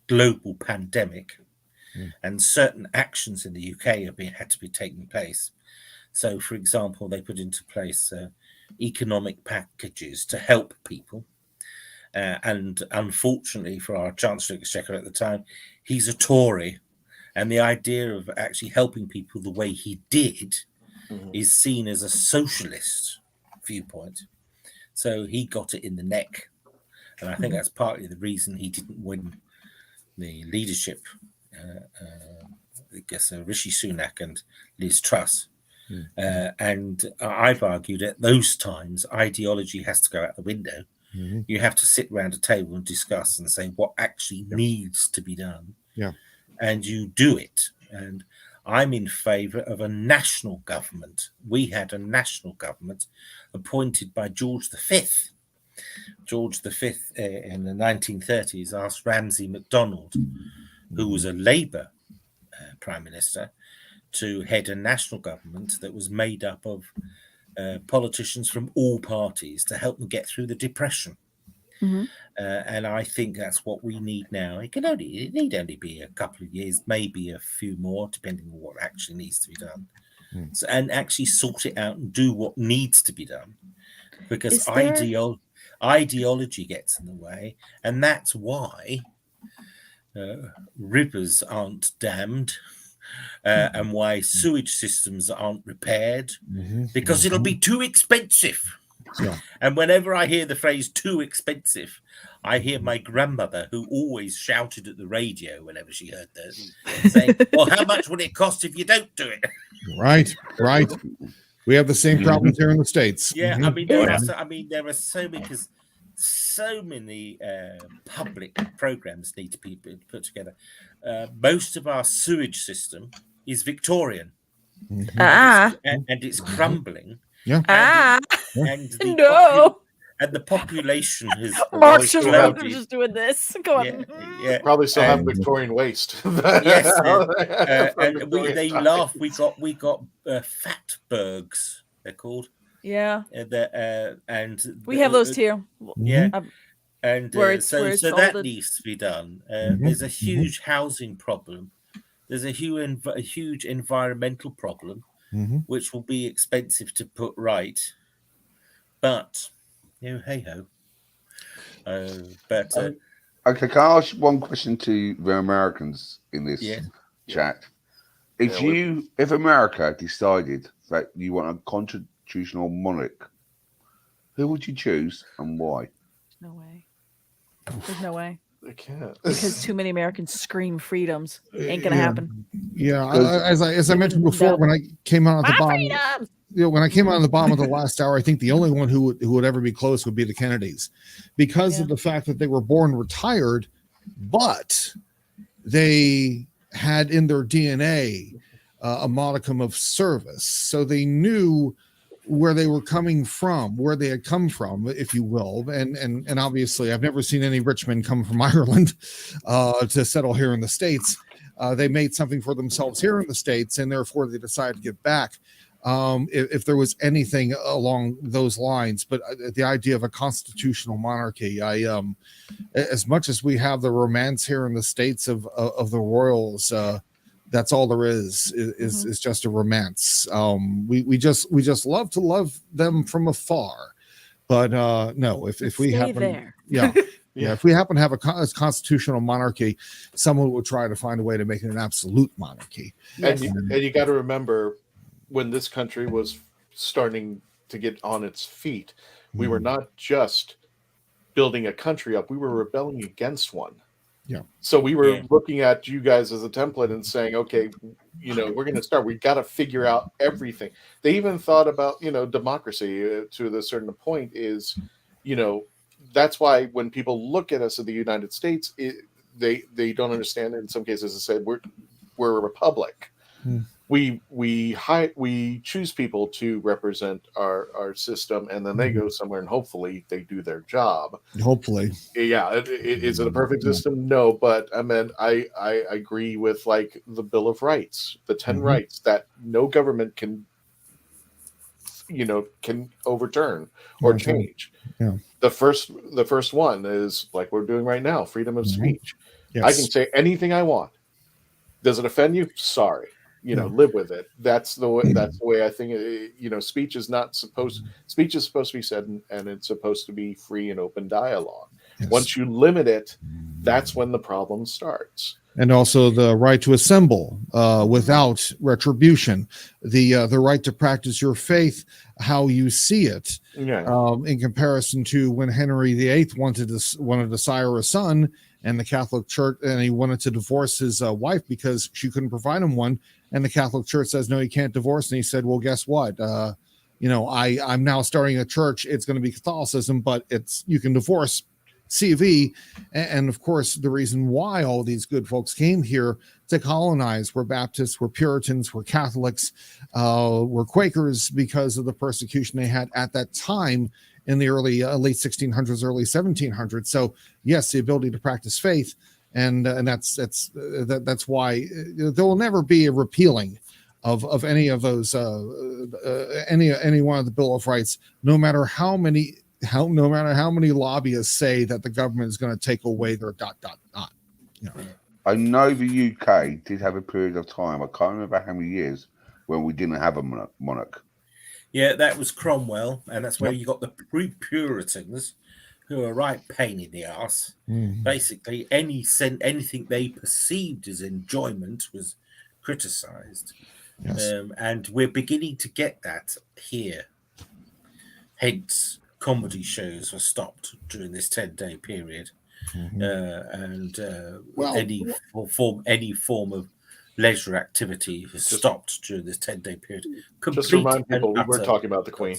global pandemic, and certain actions in the UK had to be taking place. So, for example, they put into place economic packages to help people. And unfortunately for our Chancellor of Exchequer at the time, he's a Tory. And the idea of actually helping people the way he did is seen as a socialist viewpoint. So he got it in the neck. And I think that's partly the reason he didn't win the leadership. I guess Rishi Sunak and Liz Truss. And I've argued at those times, ideology has to go out the window. You have to sit around a table and discuss and say what actually needs to be done. Yeah. And you do it. And I'm in favour of a national government. We had a national government appointed by George V. George V in the 1930s asked Ramsay MacDonald, who was a Labour Prime Minister, to head a national government that was made up of politicians from all parties to help them get through the Depression. And I think that's what we need now. It need only be a couple of years, maybe a few more, depending on what actually needs to be done. So, and actually sort it out and do what needs to be done, because ideology gets in the way, and that's why rivers aren't dammed. And why sewage systems aren't repaired, because it'll be too expensive. And whenever I hear the phrase too expensive, I hear my grandmother, who always shouted at the radio whenever she heard that, saying, well, how much will it cost if you don't do it? Right. We have the same problems here in the States. Yeah, I mean, there are so many, because so many public programs need to be put together. Most of our sewage system is Victorian, and it's crumbling. Yeah. And the population has exploded. Just doing this. Go on. Yeah. Probably still have Victorian waste. Yes, and they laugh. We got fatbergs. They're called. Yeah. And we have those too. Yeah. And so that needs to be done. There's a huge housing problem. There's a huge environmental problem, which will be expensive to put right. But, hey ho. Okay, can I ask one question to the Americans in this chat? If America decided that you want a constitutional monarch, who would you choose and why? No way. There's no way. They can't. Because too many Americans scream freedoms. Ain't gonna happen. Yeah, as I mentioned before, when I came out at the bottom, when I came out on the bottom of the last hour, I think the only one who would ever be close would be the Kennedys, because of the fact that they were born retired, but they had in their DNA a modicum of service, so they knew where they were coming from, where they had come from, if you will. And obviously I've never seen any rich men come from Ireland to settle here in the States. They made something for themselves here in the States, and therefore they decided to give back. If there was anything along those lines, but the idea of a constitutional monarchy, as much as we have the romance here in the States of the royals, that's all there is just a romance. We just love to love them from afar, but no, if we happen there. If we happen to have a constitutional monarchy, someone would try to find a way to make it an absolute monarchy. And you got to remember, when this country was starting to get on its feet, we were not just building a country up, we were rebelling against one. Yeah. So we were looking at you guys as a template and saying, okay, we're going to start. We got to figure out everything. They even thought about, democracy to a certain point is, that's why when people look at us in the United States, they don't understand. In some cases, they say we're a republic. We choose people to represent our system, and then they go somewhere and hopefully they do their job. Hopefully. Yeah. Is it a perfect system? No, but I agree with like the Bill of Rights, the 10 rights that no government can overturn or change. Yeah. The first one is like we're doing right now, freedom of speech. Yes. I can say anything I want. Does it offend you? Sorry. live with it. That's the way I think speech is supposed to be said, and it's supposed to be free and open dialogue. Yes. Once you limit it, that's when the problem starts. And also the right to assemble without retribution, the right to practice your faith how you see it. In comparison to when Henry VIII wanted to sire a son, and the Catholic Church, and he wanted to divorce his wife because she couldn't provide him one, and the Catholic Church says no, you can't divorce. And he said, well, guess what? I'm now starting a church. It's going to be Catholicism, but you can divorce CV. And of course, the reason why all these good folks came here to colonize were Baptists, were Puritans, were Catholics, were Quakers, because of the persecution they had at that time in the early late 1600s, early 1700s. So yes, the ability to practice faith, and that's why there will never be a repealing of any of those any one of the Bill of Rights, no matter how many lobbyists say that the government is going to take away their ... I know the UK did have a period of time, I can't remember how many years, when we didn't have a monarch. Yeah, that was Cromwell, and that's where you got the Puritans, who are a right pain in the ass. Basically, anything they perceived as enjoyment was criticised. Yes. And we're beginning to get that here. Hence, comedy shows were stopped during this 10-day period. Any form of leisure activity has stopped during this 10-day period. Just to remind people, we weren't talking about the Queen.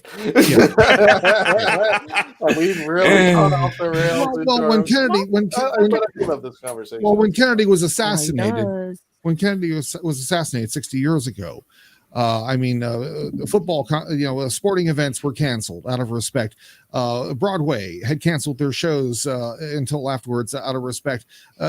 We've really gone off the rails. When Kennedy was assassinated, was assassinated 60 years ago, football, sporting events were canceled out of respect. Broadway had canceled their shows until afterwards out of respect.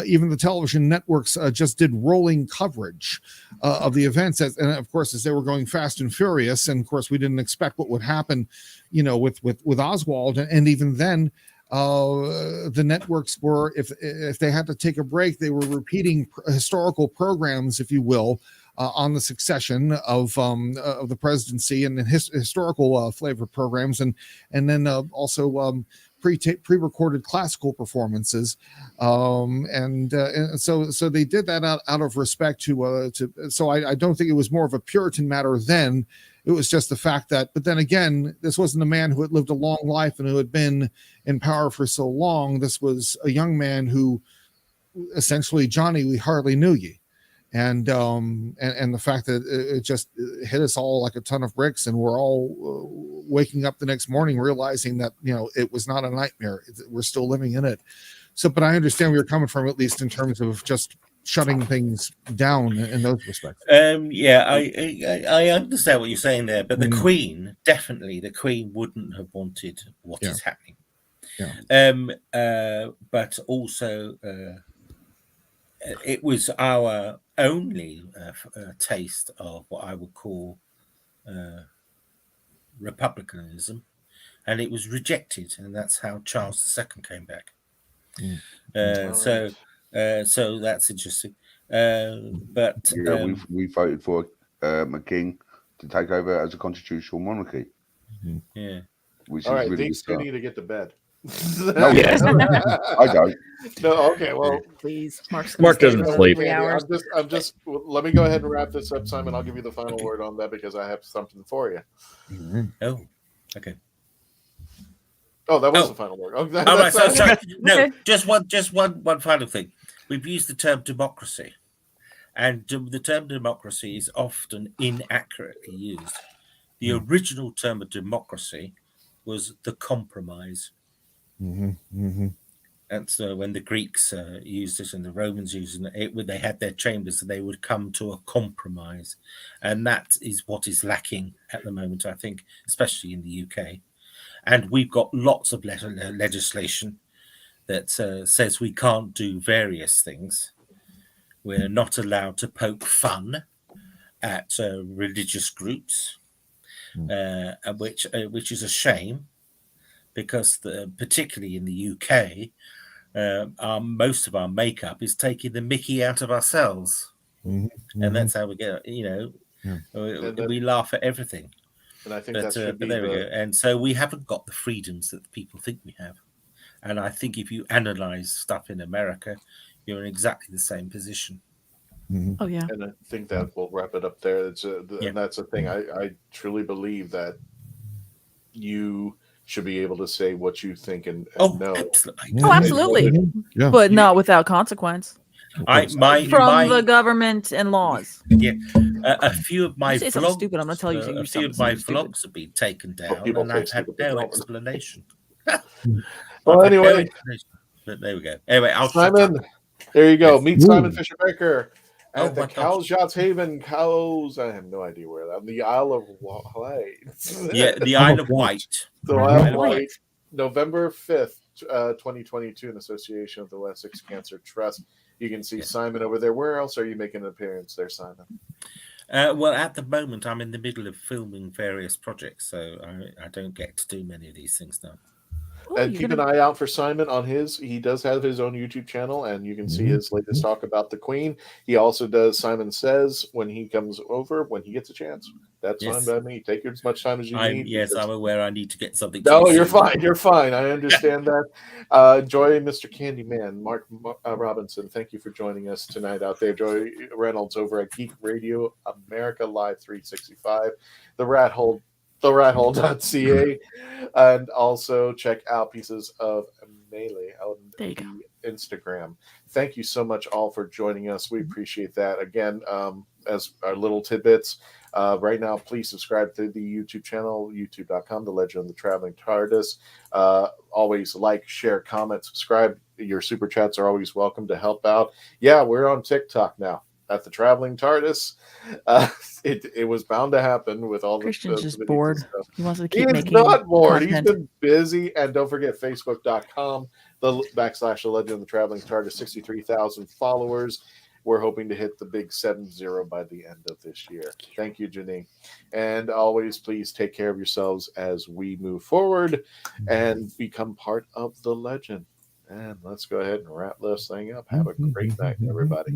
Even the television networks just did rolling coverage of the events, and of course, as they were going fast and furious. And of course, we didn't expect what would happen, with Oswald. And even then, the networks were, if they had to take a break, they were repeating historical programs, if you will, on the succession of the presidency, and historical flavor programs, and then also pre-recorded classical performances, and so they did that out of respect to. So I don't think it was more of a Puritan matter then. It was just the fact that, but then again, this wasn't a man who had lived a long life and who had been in power for so long. This was a young man who, essentially, Johnny, we hardly knew ye. And the fact that it just hit us all like a ton of bricks, and we're all waking up the next morning realizing that it was not a nightmare. We're still living in it. So, but I understand where you're coming from, at least in terms of just shutting things down in those respects. I understand what you're saying there, but the Queen, definitely, the Queen wouldn't have wanted what is happening. But also, it was our only taste of what I would call republicanism, and it was rejected, and that's how Charles II came back. So that's interesting. But we voted for a king to take over as a constitutional monarchy. Yeah. All right, these two need to get to bed. No, yes. I don't. No, okay. Well, please, Mark doesn't sleep. I'm just. Let me go ahead and wrap this up, Simon. I'll give you the final word on that because I have something for you. Oh, okay. Oh, that was the final word. Oh, right, sorry. No, just one final thing. We've used the term democracy, and the term democracy is often inaccurately used. The original term of democracy was the compromise. And so when the Greeks used it and the Romans used it, when they had their chambers, they would come to a compromise. And that is what is lacking at the moment, I think, especially in the UK. And we've got lots of legislation that says we can't do various things. We're not allowed to poke fun at religious groups, which is a shame. Because particularly in the UK, most of our makeup is taking the mickey out of ourselves. And that's how we get, we laugh at everything. And I think that should be there we go. And so we haven't got the freedoms that people think we have. And I think if you analyze stuff in America, you're in exactly the same position. Oh yeah. And I think that we'll wrap it up there. And that's the thing. I truly believe that you should be able to say what you think and know. Absolutely. Oh, absolutely. Yeah. But not without consequence. From the government and laws. Yeah. A few of my say something vlogs, stupid, I'm gonna tell you a few of my vlogs have been taken down, and I've had no explanation. Well, anyway. But there we go. Anyway, Simon, there you go. Yes. Meet Simon Fisher Baker at the my gosh. Cowles Haven Cows. I have no idea where that. The Isle of Wight. The Isle of Wight. The Isle of Wight. November 5th, 2022, in association with the Wessex Cancer Trust. You can see Simon over there. Where else are you making an appearance there, Simon? Well, at the moment, I'm in the middle of filming various projects, so I don't get to do many of these things now. And keep an eye out for Simon on he does have his own YouTube channel, and you can see his latest talk about the Queen. He also does Simon Says when he comes over, when he gets a chance. That's fine by me. Take as much time as you need. Yes, I'm aware I need to get something. No, you're fine. You're fine. I understand that. Joy, Mr. Candyman, Mark Robinson, thank you for joining us tonight out there. Joy Reynolds over at Geek Radio America Live 365. The Rat Hole. TheRatHole.ca, and also check out Pieces of Melee on the Instagram. Thank you so much all for joining us. We appreciate that. Again, as our little tidbits, right now, please subscribe to the YouTube channel, youtube.com, The Legend of the Traveling TARDIS. Always like, share, comment, subscribe. Your super chats are always welcome to help out. Yeah, we're on TikTok now. At the Traveling TARDIS, it was bound to happen with all Christian's just bored. He wants to keep He's making not bored. content. He's been busy. And don't forget Facebook.com, the /The Legend of the Traveling TARDIS, 63,000 followers. We're hoping to hit the big 7-0 by the end of this year. Thank you, Janine. And always, please take care of yourselves as we move forward and become part of the legend. And let's go ahead and wrap this thing up. Have a great night, everybody.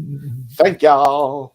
Thank y'all.